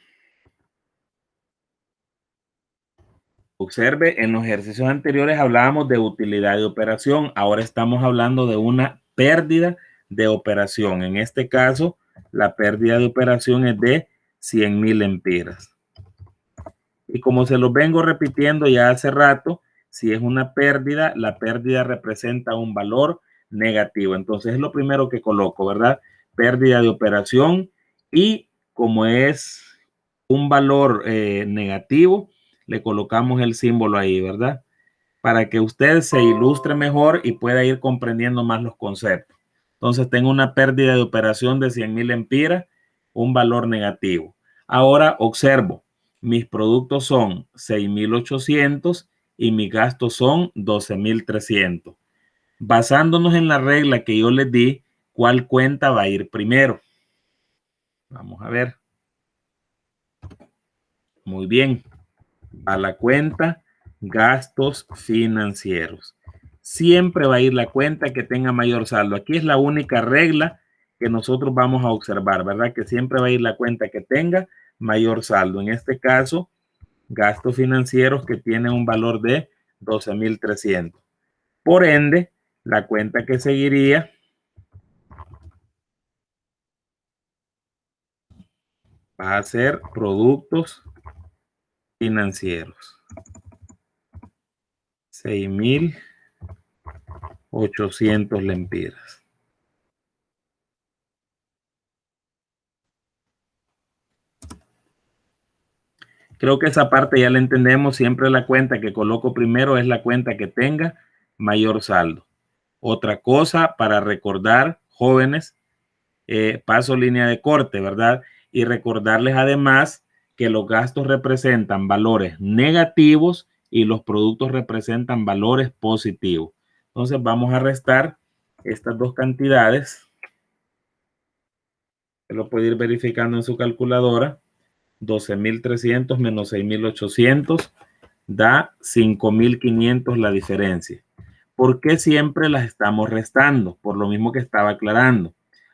Observe, en los ejercicios anteriores hablábamos de utilidad de operación. Ahora estamos hablando de una pérdida de operación. En este caso, la pérdida de operación es de 100,000 empiras. Y como se los vengo repitiendo ya hace rato, si es una pérdida, la pérdida representa un valor negativo. Entonces es lo primero que coloco, ¿verdad? Pérdida de operación, y como es un valor negativo, le colocamos el símbolo ahí, ¿verdad? Para que usted se ilustre mejor y pueda ir comprendiendo más los conceptos. Entonces tengo una pérdida de operación de 100,000 empiras, un valor negativo. Ahora observo, mis productos son 6,800 y mis gastos son 12,300. Basándonos en la regla que yo les di, ¿cuál cuenta va a ir primero? Vamos a ver. Muy bien. A la cuenta gastos financieros. Siempre va a ir la cuenta que tenga mayor saldo. Aquí es la única regla que nosotros vamos a observar, ¿verdad? Que siempre va a ir la cuenta que tenga mayor saldo. En este caso, gastos financieros que tienen un valor de 12,300. Por ende, la cuenta que seguiría va a ser productos financieros. 6.800 lempiras. Creo que esa parte ya la entendemos. Siempre la cuenta que coloco primero es la cuenta que tenga mayor saldo. Otra cosa para recordar, jóvenes, paso línea de corte, ¿verdad? Y recordarles además que los gastos representan valores negativos y los productos representan valores positivos. Entonces vamos a restar estas dos cantidades. Se lo puede ir verificando en su calculadora. 12.300 menos 6.800 da 5.500 la diferencia. ¿Por qué siempre las estamos restando? Por lo mismo que estaba aclarando.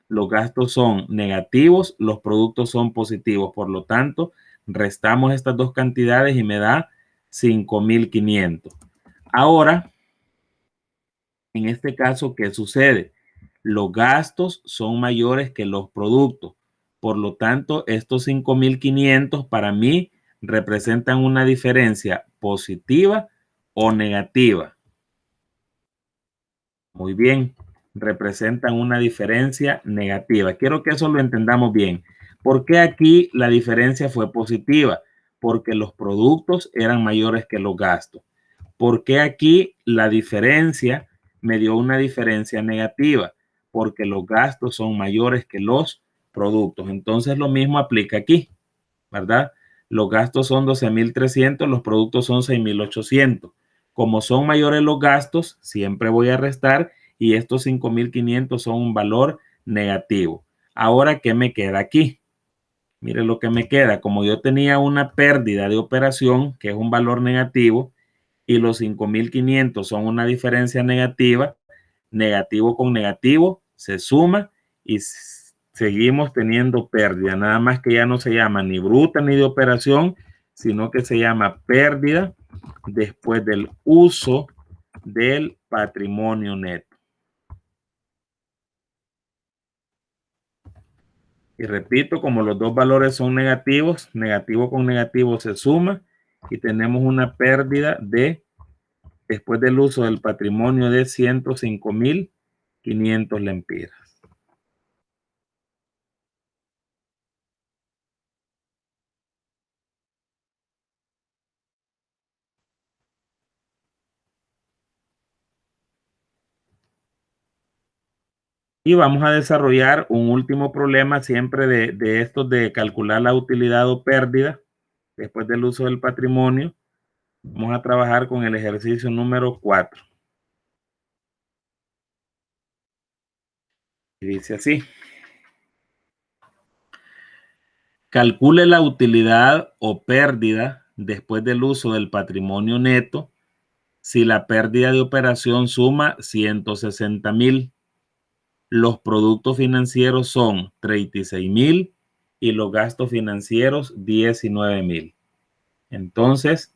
Los gastos son negativos, los productos son positivos. Por lo tanto, restamos estas dos cantidades y me da 5.500. Ahora, en este caso, ¿qué sucede? Los gastos son mayores que los productos. Por lo tanto, estos 5.500 para mí representan una diferencia positiva o negativa. Muy bien, representan una diferencia negativa. Quiero que eso lo entendamos bien. ¿Por qué aquí la diferencia fue positiva? Porque los productos eran mayores que los gastos. ¿Por qué aquí la diferencia me dio una diferencia negativa? Porque los gastos son mayores que los productos. Entonces lo mismo aplica aquí, ¿verdad? Los gastos son 12.300, los productos son 6.800. Como son mayores los gastos, siempre voy a restar y estos 5.500 son un valor negativo. Ahora, ¿qué me queda aquí? Mire lo que me queda. Como yo tenía una pérdida de operación, que es un valor negativo, y los 5.500 son una diferencia negativa, negativo con negativo se suma y seguimos teniendo pérdida. Nada más que ya no se llama ni bruta ni de operación, sino que se llama pérdida después del uso del patrimonio neto. Y repito, como los dos valores son negativos, negativo con negativo se suma y tenemos una pérdida de, después del uso del patrimonio, de 105.500 lempiras. Y vamos a desarrollar un último problema siempre de estos de calcular la utilidad o pérdida después del uso del patrimonio. Vamos a trabajar con el ejercicio número 4. Y dice así. Calcule la utilidad o pérdida después del uso del patrimonio neto si la pérdida de operación suma 160.000. Los productos financieros son 36.000 y los gastos financieros 19.000. Entonces,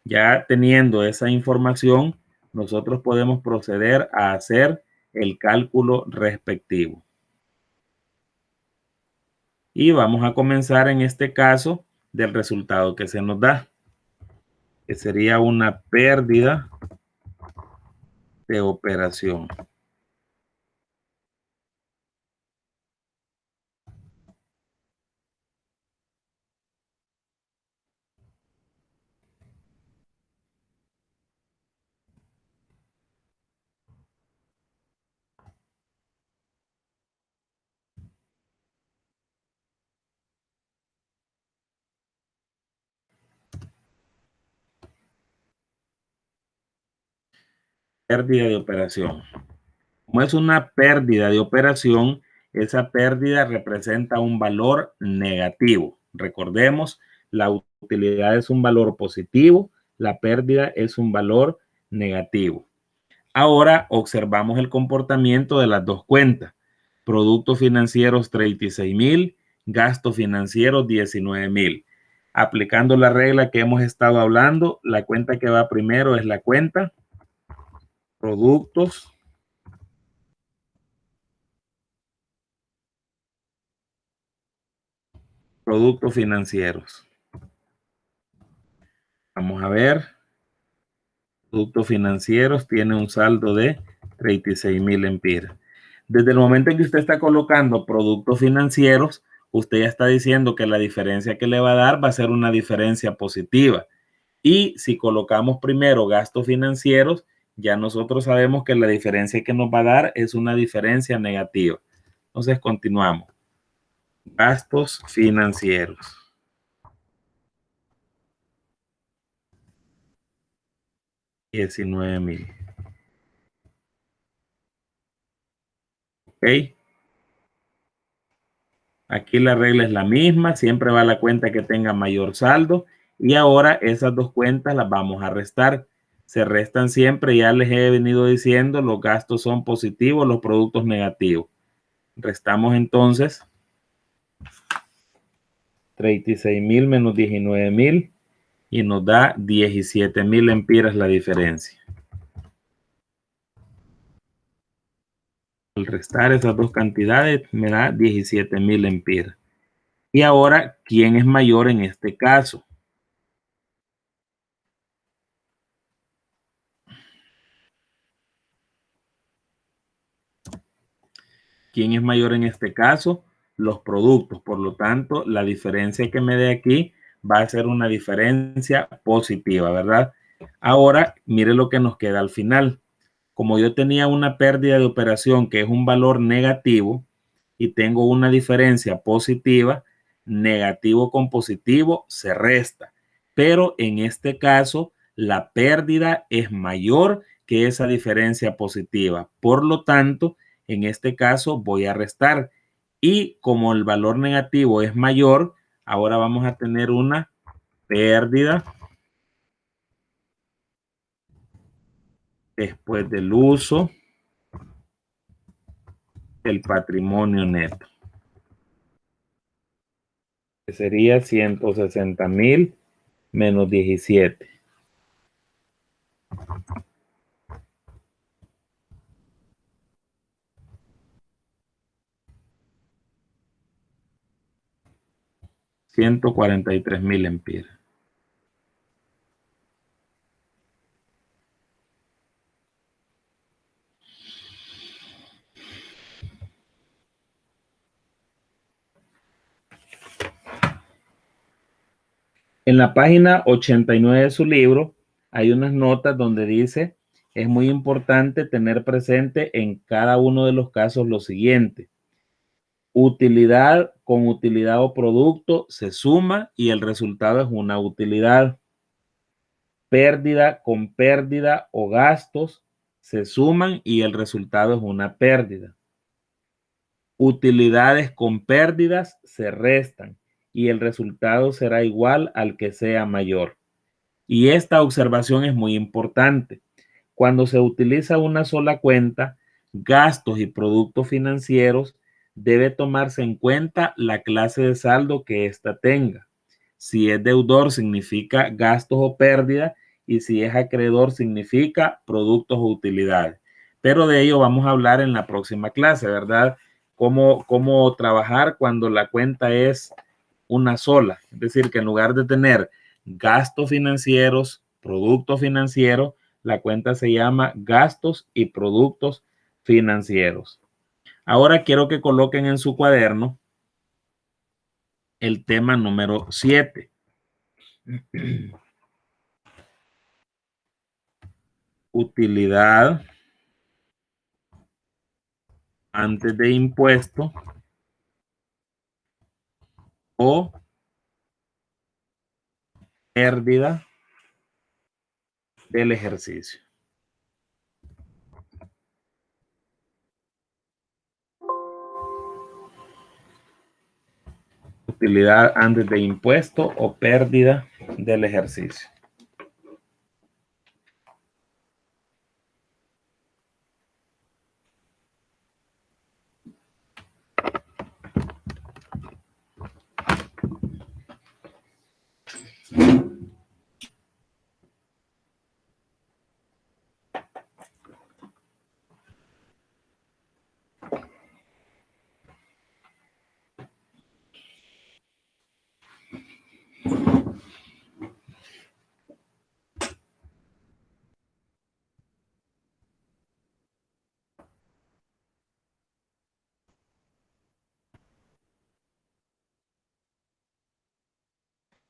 ya teniendo esa información, nosotros podemos proceder a hacer el cálculo respectivo. Y vamos a comenzar en este caso del resultado que se nos da, que sería una pérdida de operación. Pérdida de operación. Como es una pérdida de operación, esa pérdida representa un valor negativo. Recordemos, la utilidad es un valor positivo, la pérdida es un valor negativo. Ahora observamos el comportamiento de las dos cuentas. Productos financieros 36.000, gastos financieros 19.000. Aplicando la regla que hemos estado hablando, la cuenta que va primero es la cuenta productos financieros. Vamos a ver. Productos financieros tiene un saldo de 36,000 lempiras. Desde el momento en que usted está colocando productos financieros, usted ya está diciendo que la diferencia que le va a dar va a ser una diferencia positiva. Y si colocamos primero gastos financieros, ya nosotros sabemos que la diferencia que nos va a dar es una diferencia negativa. Entonces continuamos. Gastos financieros. $19,000. ¿Ok? Aquí la regla es la misma, siempre va a la cuenta que tenga mayor saldo y ahora esas dos cuentas las vamos a restar. Se restan siempre, ya les he venido diciendo, los gastos son positivos, los productos negativos. Restamos entonces 36,000 menos 19,000 y nos da 17,000 lempiras la diferencia. Al restar esas dos cantidades me da 17,000 lempiras. Y ahora, ¿quién es mayor en este caso? ¿Quién es mayor en este caso? Los productos. Por lo tanto, la diferencia que me dé aquí va a ser una diferencia positiva, ¿verdad? Ahora, mire lo que nos queda al final. Como yo tenía una pérdida de operación que es un valor negativo y tengo una diferencia positiva, negativo con positivo se resta. Pero en este caso, la pérdida es mayor que esa diferencia positiva. Por lo tanto, en este caso voy a restar. Y como el valor negativo es mayor, ahora vamos a tener una pérdida después del uso del patrimonio neto, que sería 160,000 menos 17. $143,000 lempiras. En la página 89 de su libro hay unas notas donde dice, es muy importante tener presente en cada uno de los casos lo siguiente. Utilidad con utilidad o producto se suma y el resultado es una utilidad. Pérdida con pérdida o gastos se suman y el resultado es una pérdida. Utilidades con pérdidas se restan y el resultado será igual al que sea mayor. Y esta observación es muy importante. Cuando se utiliza una sola cuenta, gastos y productos financieros, debe tomarse en cuenta la clase de saldo que ésta tenga. Si es deudor, significa gastos o pérdidas, y si es acreedor, significa productos o utilidades. Pero de ello vamos a hablar en la próxima clase, ¿verdad? Cómo trabajar cuando la cuenta es una sola. Es decir, que en lugar de tener gastos financieros, productos financieros, la cuenta se llama gastos y productos financieros. Ahora quiero que coloquen en su cuaderno el tema número 7. Utilidad antes de impuesto o pérdida del ejercicio. Utilidad antes de impuesto o pérdida del ejercicio.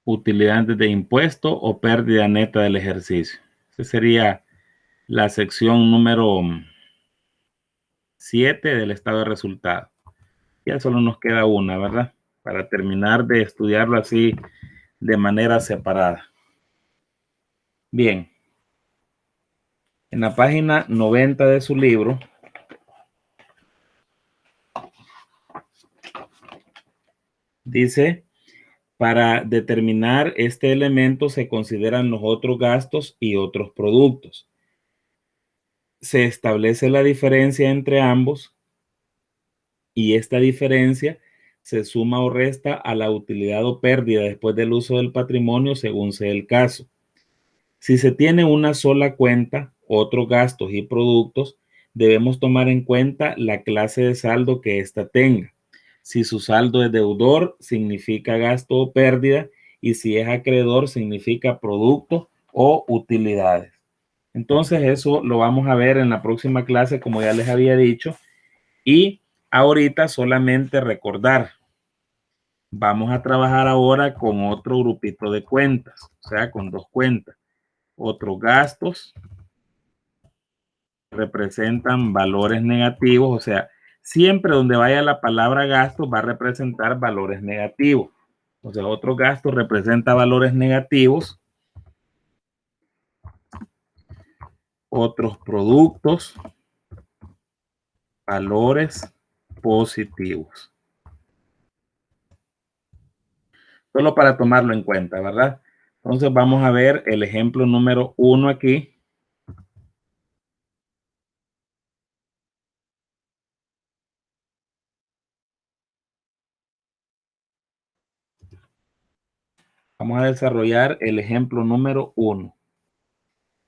utilidad antes de impuesto o pérdida neta del ejercicio. Esa sería la sección número 7 del estado de resultados. Ya solo nos queda una, ¿verdad? Para terminar de estudiarlo así de manera separada. Bien. En la página 90 de su libro, dice, para determinar este elemento se consideran los otros gastos y otros productos. Se establece la diferencia entre ambos y esta diferencia se suma o resta a la utilidad o pérdida después del uso del patrimonio según sea el caso. Si se tiene una sola cuenta, otros gastos y productos, debemos tomar en cuenta la clase de saldo que ésta tenga. Si su saldo es deudor, significa gasto o pérdida, y si es acreedor, significa producto o utilidades. Entonces, eso lo vamos a ver en la próxima clase, como ya les había dicho, y ahorita solamente recordar. Vamos a trabajar ahora con otro grupito de cuentas, o sea, con dos cuentas. Otros gastos representan valores negativos, o sea, siempre donde vaya la palabra gasto va a representar valores negativos. O sea, otro gasto representa valores negativos. Otros productos, valores positivos. Solo para tomarlo en cuenta, ¿verdad? Entonces vamos a ver el ejemplo número 1 aquí. Vamos a desarrollar el ejemplo número 1.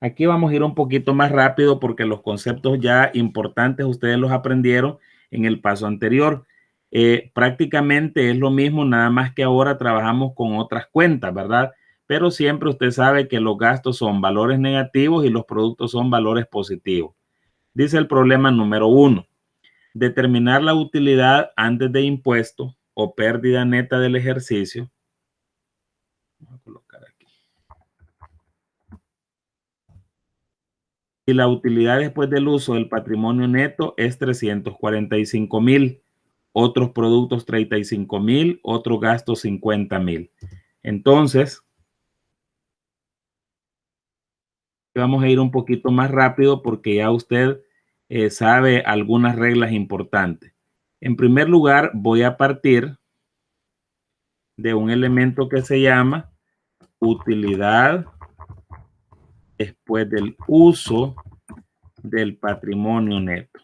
Aquí vamos a ir un poquito más rápido porque los conceptos ya importantes ustedes los aprendieron en el paso anterior. Prácticamente es lo mismo, nada más que ahora trabajamos con otras cuentas, ¿verdad? Pero siempre usted sabe que los gastos son valores negativos y los productos son valores positivos. Dice el problema número 1. Determinar la utilidad antes de impuesto o pérdida neta del ejercicio. Vamos a colocar aquí. Y la utilidad después del uso del patrimonio neto es 345,000. Otros productos 35,000, otros gastos 50,000. Entonces, vamos a ir un poquito más rápido porque ya usted sabe algunas reglas importantes. En primer lugar, voy a partir de un elemento que se llama utilidad después del uso del patrimonio neto.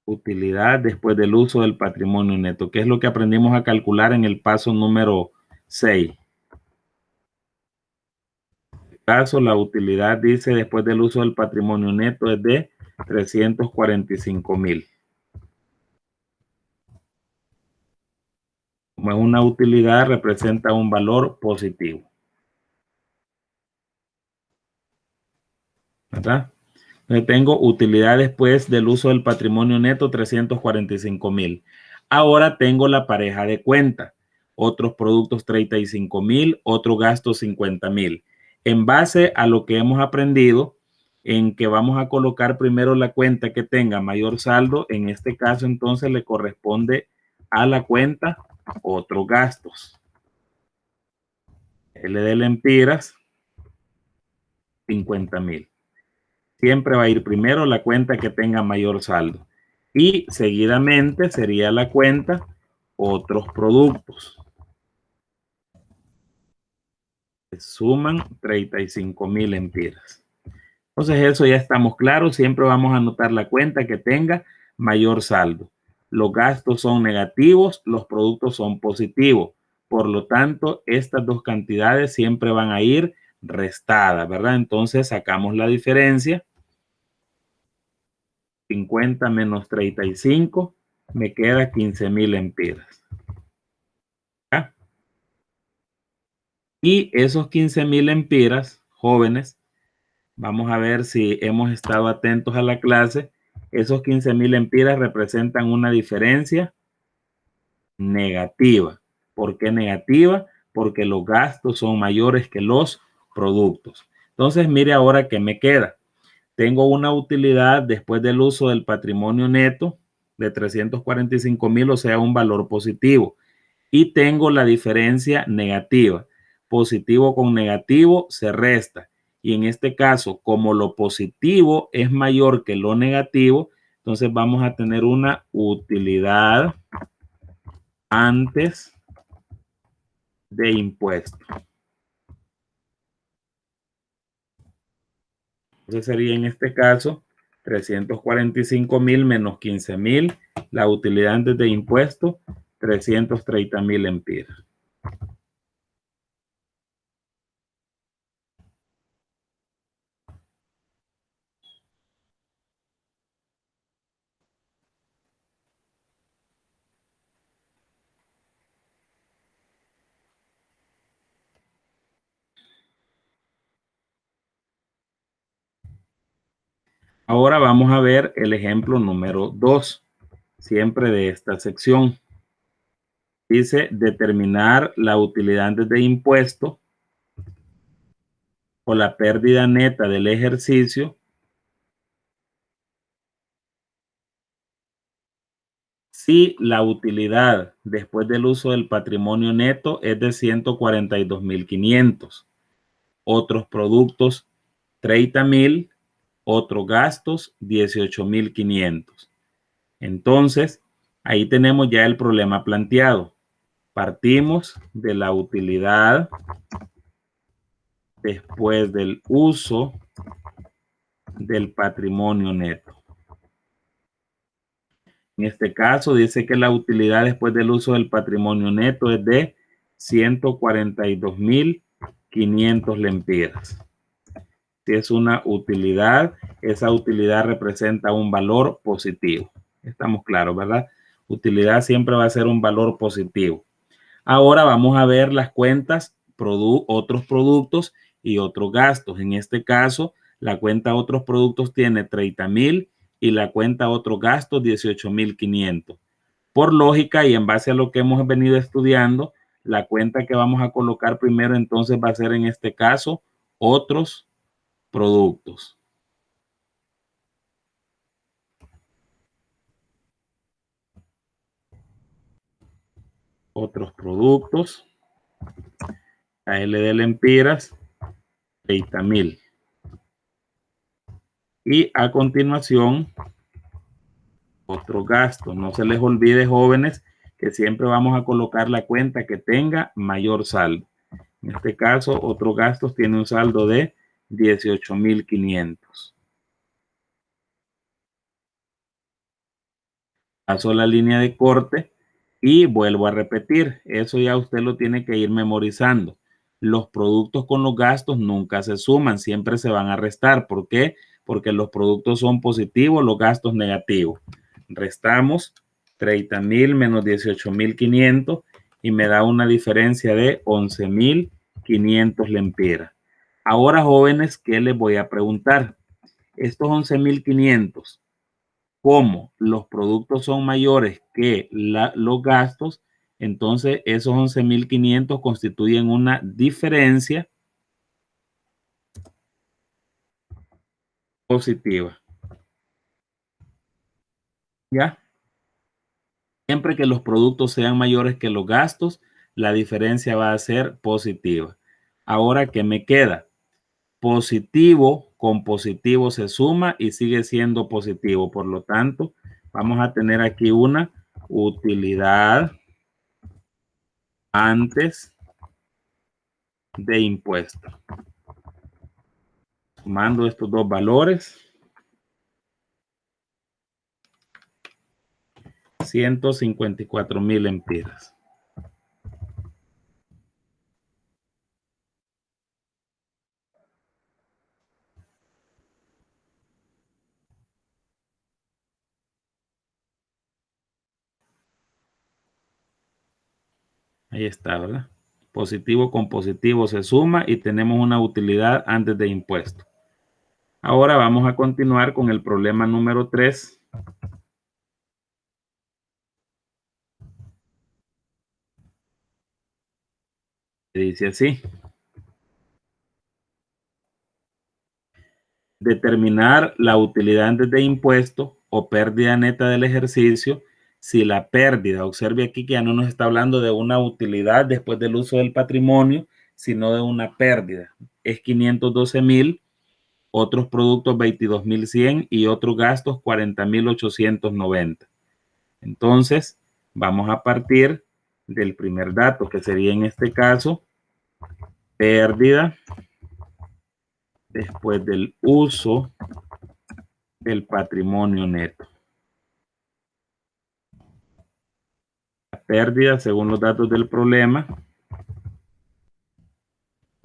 Utilidad después del uso del patrimonio neto, que es lo que aprendimos a calcular en el paso número 6. En este caso, la utilidad dice después del uso del patrimonio neto es de 345,000. Como es una utilidad, representa un valor positivo, ¿verdad? Entonces tengo utilidad después del uso del patrimonio neto 345,000. Ahora tengo la pareja de cuenta. Otros productos 35,000, otros gastos 50,000. En base a lo que hemos aprendido, en que vamos a colocar primero la cuenta que tenga mayor saldo, en este caso entonces le corresponde a la cuenta otros gastos. L de lempiras, 50,000. Siempre va a ir primero la cuenta que tenga mayor saldo. Y seguidamente sería la cuenta otros productos. Suman 35,000 lempiras. Entonces eso ya estamos claros. Siempre vamos a anotar la cuenta que tenga mayor saldo. Los gastos son negativos, los productos son positivos. Por lo tanto, estas dos cantidades siempre van a ir restadas, ¿verdad? Entonces sacamos la diferencia. 50 menos 35, me queda 15,000 lempiras. ¿Ya? Y esos 15,000 lempiras, jóvenes, vamos a ver si hemos estado atentos a la clase. Esos 15,000 lempiras representan una diferencia negativa. ¿Por qué negativa? Porque los gastos son mayores que los productos. Entonces, mire ahora qué me queda. Tengo una utilidad después del uso del patrimonio neto de 345,000, o sea, un valor positivo. Y tengo la diferencia negativa. Positivo con negativo se resta. Y en este caso, como lo positivo es mayor que lo negativo, entonces vamos a tener una utilidad antes de impuesto. Entonces sería en este caso 345,000 menos 15,000, la utilidad antes de impuesto, 330,000 lempiras. Ahora vamos a ver el ejemplo número 2, siempre de esta sección. Dice determinar la utilidad antes de impuesto o la pérdida neta del ejercicio si la utilidad después del uso del patrimonio neto es de 142,500. Otros productos 30,000, otros gastos 18,500. Entonces, ahí tenemos ya el problema planteado. Partimos de la utilidad después del uso del patrimonio neto. En este caso dice que la utilidad después del uso del patrimonio neto es de 142,500 lempiras. Si es una utilidad, esa utilidad representa un valor positivo. Estamos claros, ¿verdad? Utilidad siempre va a ser un valor positivo. Ahora vamos a ver las cuentas, otros productos y otros gastos. En este caso, la cuenta otros productos tiene 30,000 y la cuenta otros gastos 18,500. Por lógica y en base a lo que hemos venido estudiando, la cuenta que vamos a colocar primero entonces va a ser en este caso otros productos. Otros productos. AL de lempiras, 30,000. Y a continuación, otro gasto. No se les olvide, jóvenes, que siempre vamos a colocar la cuenta que tenga mayor saldo. En este caso, otros gastos tiene un saldo de 18,500. Paso la línea de corte y vuelvo a repetir. Eso ya usted lo tiene que ir memorizando. Los productos con los gastos nunca se suman, siempre se van a restar. ¿Por qué? Porque los productos son positivos, los gastos negativos. Restamos 30,000 menos 18,500 y me da una diferencia de 11,500 lempiras. Ahora, jóvenes, ¿qué les voy a preguntar? Estos 11,500, como los productos son mayores que los gastos, entonces esos 11,500 constituyen una diferencia positiva. ¿Ya? Siempre que los productos sean mayores que los gastos, la diferencia va a ser positiva. Ahora, ¿qué me queda? Positivo con positivo se suma y sigue siendo positivo. Por lo tanto, vamos a tener aquí una utilidad antes de impuesto. Sumando estos dos valores, 154,000 lempiras. Ahí está, ¿verdad? Positivo con positivo se suma y tenemos una utilidad antes de impuesto. Ahora vamos a continuar con el problema número 3. Dice así. Determinar la utilidad antes de impuesto o pérdida neta del ejercicio. Si la pérdida, observe aquí que ya no nos está hablando de una utilidad después del uso del patrimonio, sino de una pérdida. Es 512,000, otros productos 22,100 y otros gastos 40,890. Entonces, vamos a partir del primer dato, que sería en este caso pérdida después del uso del patrimonio neto. La pérdida, según los datos del problema,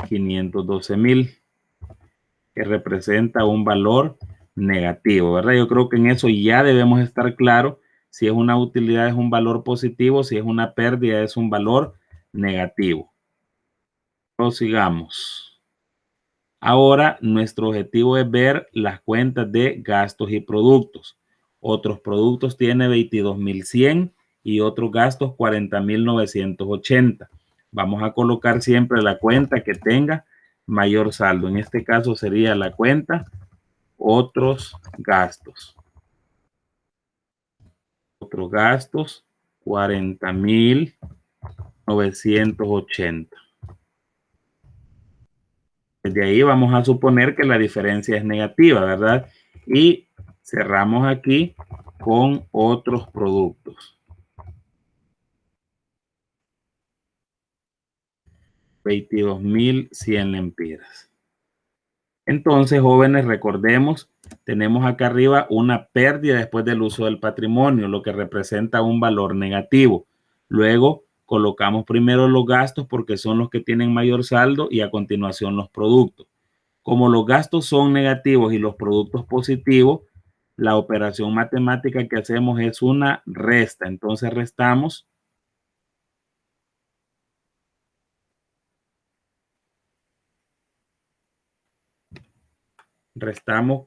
512,000, que representa un valor negativo, ¿verdad? Yo creo que en eso ya debemos estar claros si es una utilidad es un valor positivo, si es una pérdida es un valor negativo. Prosigamos. Ahora nuestro objetivo es ver las cuentas de gastos y productos. Otros productos tiene 22,100 y otros gastos 40,980. Vamos a colocar siempre la cuenta que tenga mayor saldo. En este caso sería la cuenta otros gastos. Otros gastos 40,980. Desde ahí vamos a suponer que la diferencia es negativa, ¿verdad? Y cerramos aquí con otros productos. 22,100 lempiras. Entonces, jóvenes, recordemos, tenemos acá arriba una pérdida después del uso del patrimonio, lo que representa un valor negativo. Luego, colocamos primero los gastos porque son los que tienen mayor saldo y a continuación los productos. Como los gastos son negativos y los productos positivos, la operación matemática que hacemos es una resta. Entonces restamos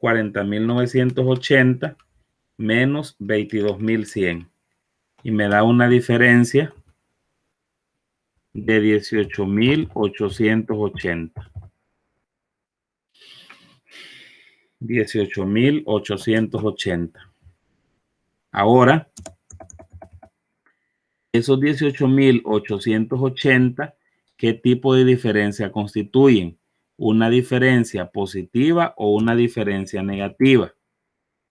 40,980 menos 22,100 y me da una diferencia de 18,880. 18,880. Ahora, esos 18,880, ¿qué tipo de diferencia constituyen? ¿Una diferencia positiva o una diferencia negativa?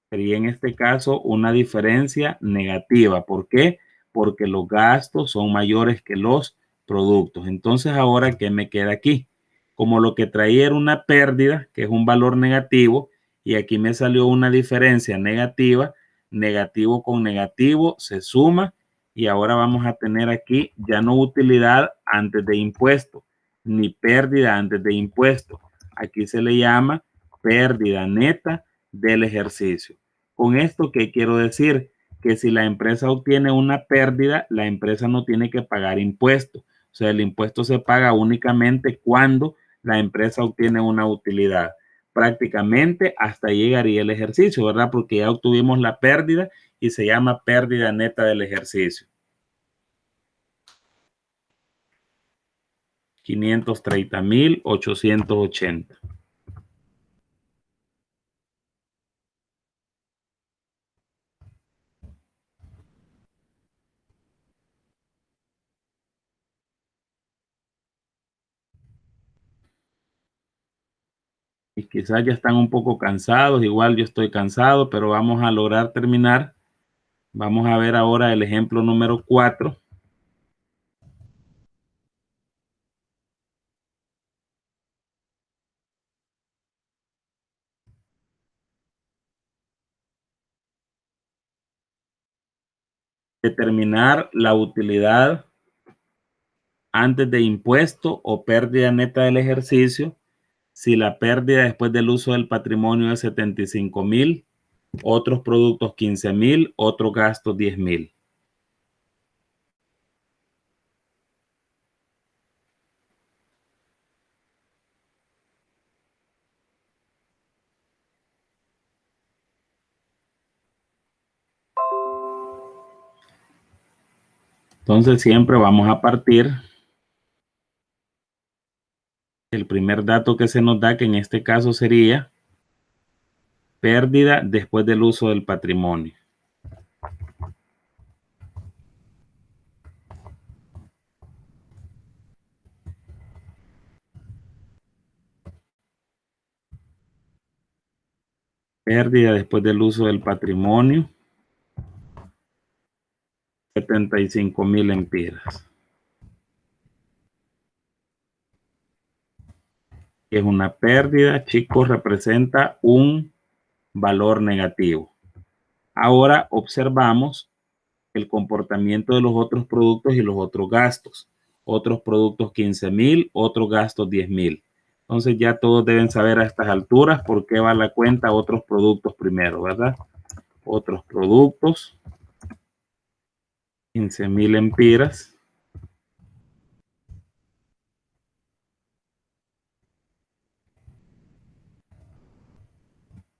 Sería en este caso una diferencia negativa. ¿Por qué? Porque los gastos son mayores que los productos. Entonces, ahora, ¿qué me queda aquí? Como lo que traía era una pérdida, que es un valor negativo, y aquí me salió una diferencia negativa, negativo con negativo se suma, y ahora vamos a tener aquí ya no utilidad antes de impuesto, ni pérdida antes de impuesto. Aquí se le llama pérdida neta del ejercicio. Con esto, ¿qué quiero decir? Que si la empresa obtiene una pérdida, la empresa no tiene que pagar impuestos. O sea, el impuesto se paga únicamente cuando la empresa obtiene una utilidad. Prácticamente hasta ahí llegaría el ejercicio, ¿verdad? Porque ya obtuvimos la pérdida y se llama pérdida neta del ejercicio. 530,880. Y quizás ya están un poco cansados, igual yo estoy cansado, pero vamos a lograr terminar. Vamos a ver ahora el ejemplo número 4. Determinar la utilidad antes de impuesto o pérdida neta del ejercicio si la pérdida después del uso del patrimonio es 75,000, otros productos 15,000, otros gastos 10,000. Entonces siempre vamos a partir El primer dato que se nos da, que en este caso sería pérdida después del uso del patrimonio. Pérdida después del uso del patrimonio, 75,000 lempiras. Es una pérdida, chicos, representa un valor negativo. Ahora observamos el comportamiento de los otros productos y los otros gastos. Otros productos 15,000, otros gastos 10,000. Entonces ya todos deben saber a estas alturas por qué va la cuenta otros productos primero, ¿verdad? Otros productos, 15,000 lempiras.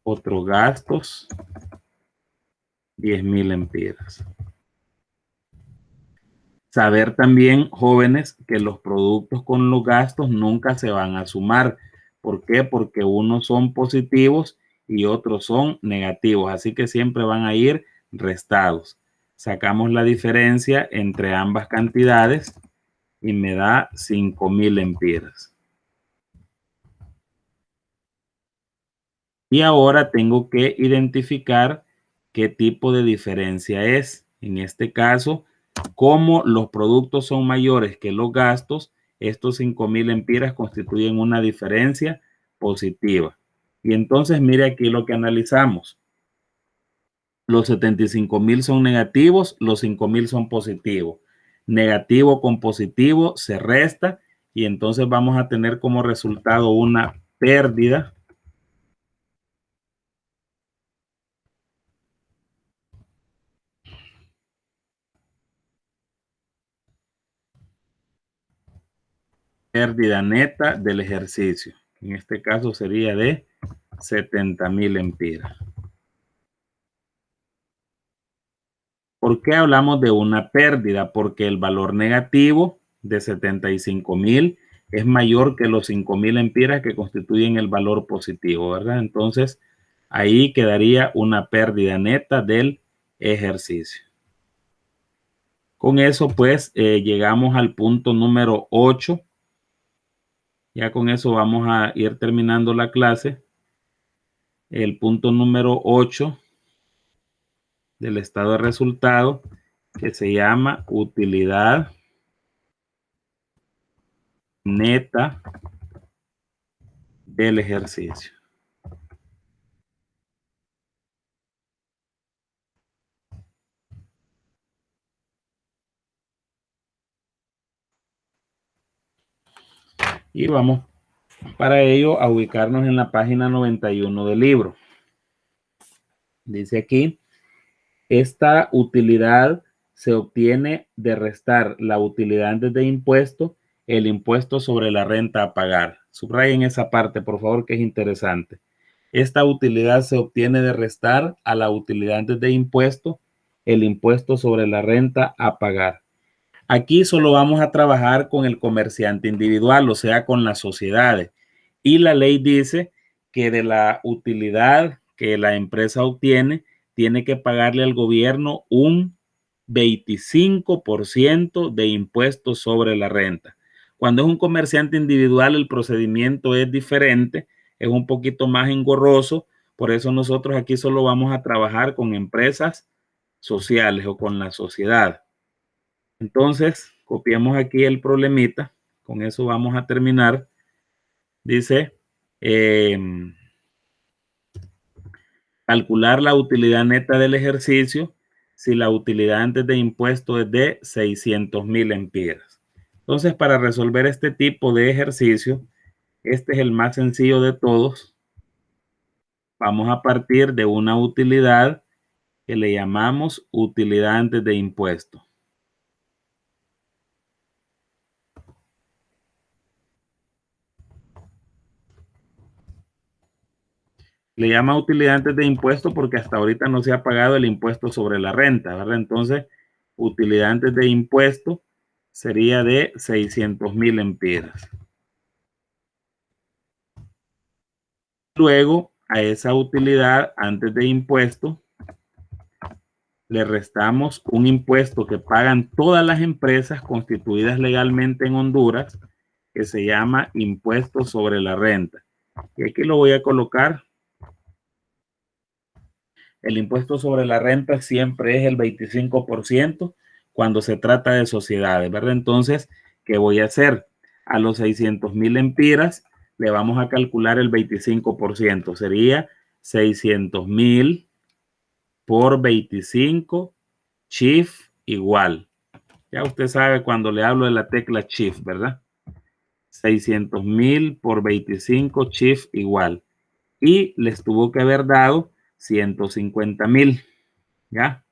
Otros gastos, 10,000 lempiras. Saber también, jóvenes, que los productos con los gastos nunca se van a sumar. ¿Por qué? Porque unos son positivos y otros son negativos. Así que siempre van a ir restados. Sacamos la diferencia entre ambas cantidades y me da 5,000 lempiras. Y ahora tengo que identificar qué tipo de diferencia es. En este caso, como los productos son mayores que los gastos, estos 5,000 lempiras constituyen una diferencia positiva. Y entonces mire aquí lo que analizamos. Los 75,000 son negativos, los 5,000 son positivos. Negativo con positivo se resta y entonces vamos a tener como resultado una pérdida neta del ejercicio. En este caso sería de 70,000 lempiras. ¿Por qué hablamos de una pérdida? Porque el valor negativo de 75,000 es mayor que los 5,000 lempiras que constituyen el valor positivo, ¿verdad? Entonces, ahí quedaría una pérdida neta del ejercicio. Con eso, pues, llegamos al punto número 8. Ya con eso vamos a ir terminando la clase. El punto número 8 del estado de resultado, que se llama utilidad neta del ejercicio. Y vamos para ello a ubicarnos en la página 91 del libro. Dice aquí, esta utilidad se obtiene de restar la utilidad antes de impuesto, el impuesto sobre la renta a pagar. Subrayen esa parte, por favor, que es interesante. Esta utilidad se obtiene de restar a la utilidad antes de impuesto, el impuesto sobre la renta a pagar. Aquí solo vamos a trabajar con el comerciante individual, o sea, con las sociedades. Y la ley dice que de la utilidad que la empresa obtiene, tiene que pagarle al gobierno un 25% de impuestos sobre la renta. Cuando es un comerciante individual, el procedimiento es diferente, es un poquito más engorroso. Por eso nosotros aquí solo vamos a trabajar con empresas sociales o con la sociedad. Entonces, copiamos aquí el problemita. Con eso vamos a terminar. Dice, calcular la utilidad neta del ejercicio si la utilidad antes de impuesto es de 600,000 lempiras. Entonces, para resolver este tipo de ejercicio, este es el más sencillo de todos. Vamos a partir de una utilidad que le llamamos utilidad antes de impuesto. Le llama utilidad antes de impuesto porque hasta ahorita no se ha pagado el impuesto sobre la renta, ¿verdad? Entonces, utilidad antes de impuesto sería de 600,000 lempiras. Luego, a esa utilidad, antes de impuesto, le restamos un impuesto que pagan todas las empresas constituidas legalmente en Honduras, que se llama impuesto sobre la renta. Y aquí lo voy a colocar. El impuesto sobre la renta siempre es el 25% cuando se trata de sociedades, ¿verdad? Entonces, ¿qué voy a hacer? A los 600,000 empiras le vamos a calcular el 25%. Sería 600,000 por 25, shift igual. Ya usted sabe cuando le hablo de la tecla shift, ¿verdad? 600,000 por 25, shift igual. Y les tuvo que haber dado 150,000. ¿Ya?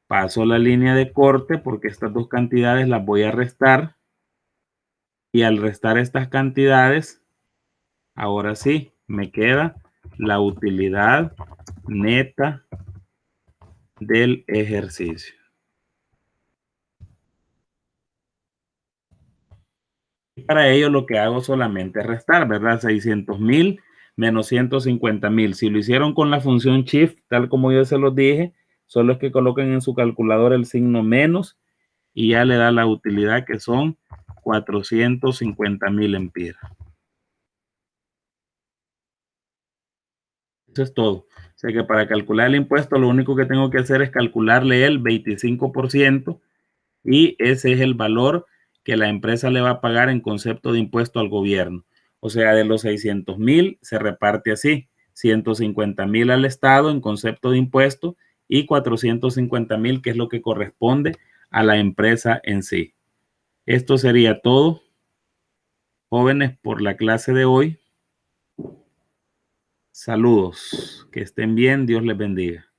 Paso la línea de corte porque estas dos cantidades las voy a restar. Y al restar estas cantidades, ahora sí, me queda la utilidad neta del ejercicio. Y para ello lo que hago solamente es restar, ¿verdad? 600,000 menos 150,000. Si lo hicieron con la función shift, tal como yo se los dije, solo es que coloquen en su calculadora el signo menos y ya le da la utilidad que son 450,000 empiras. Eso es todo. O sea que para calcular el impuesto lo único que tengo que hacer es calcularle el 25% y ese es el valor que la empresa le va a pagar en concepto de impuesto al gobierno. O sea, de los 600,000 se reparte así, 150,000 al Estado en concepto de impuesto y 450,000 que es lo que corresponde a la empresa en sí. Esto sería todo, jóvenes, por la clase de hoy. Saludos, que estén bien, Dios les bendiga.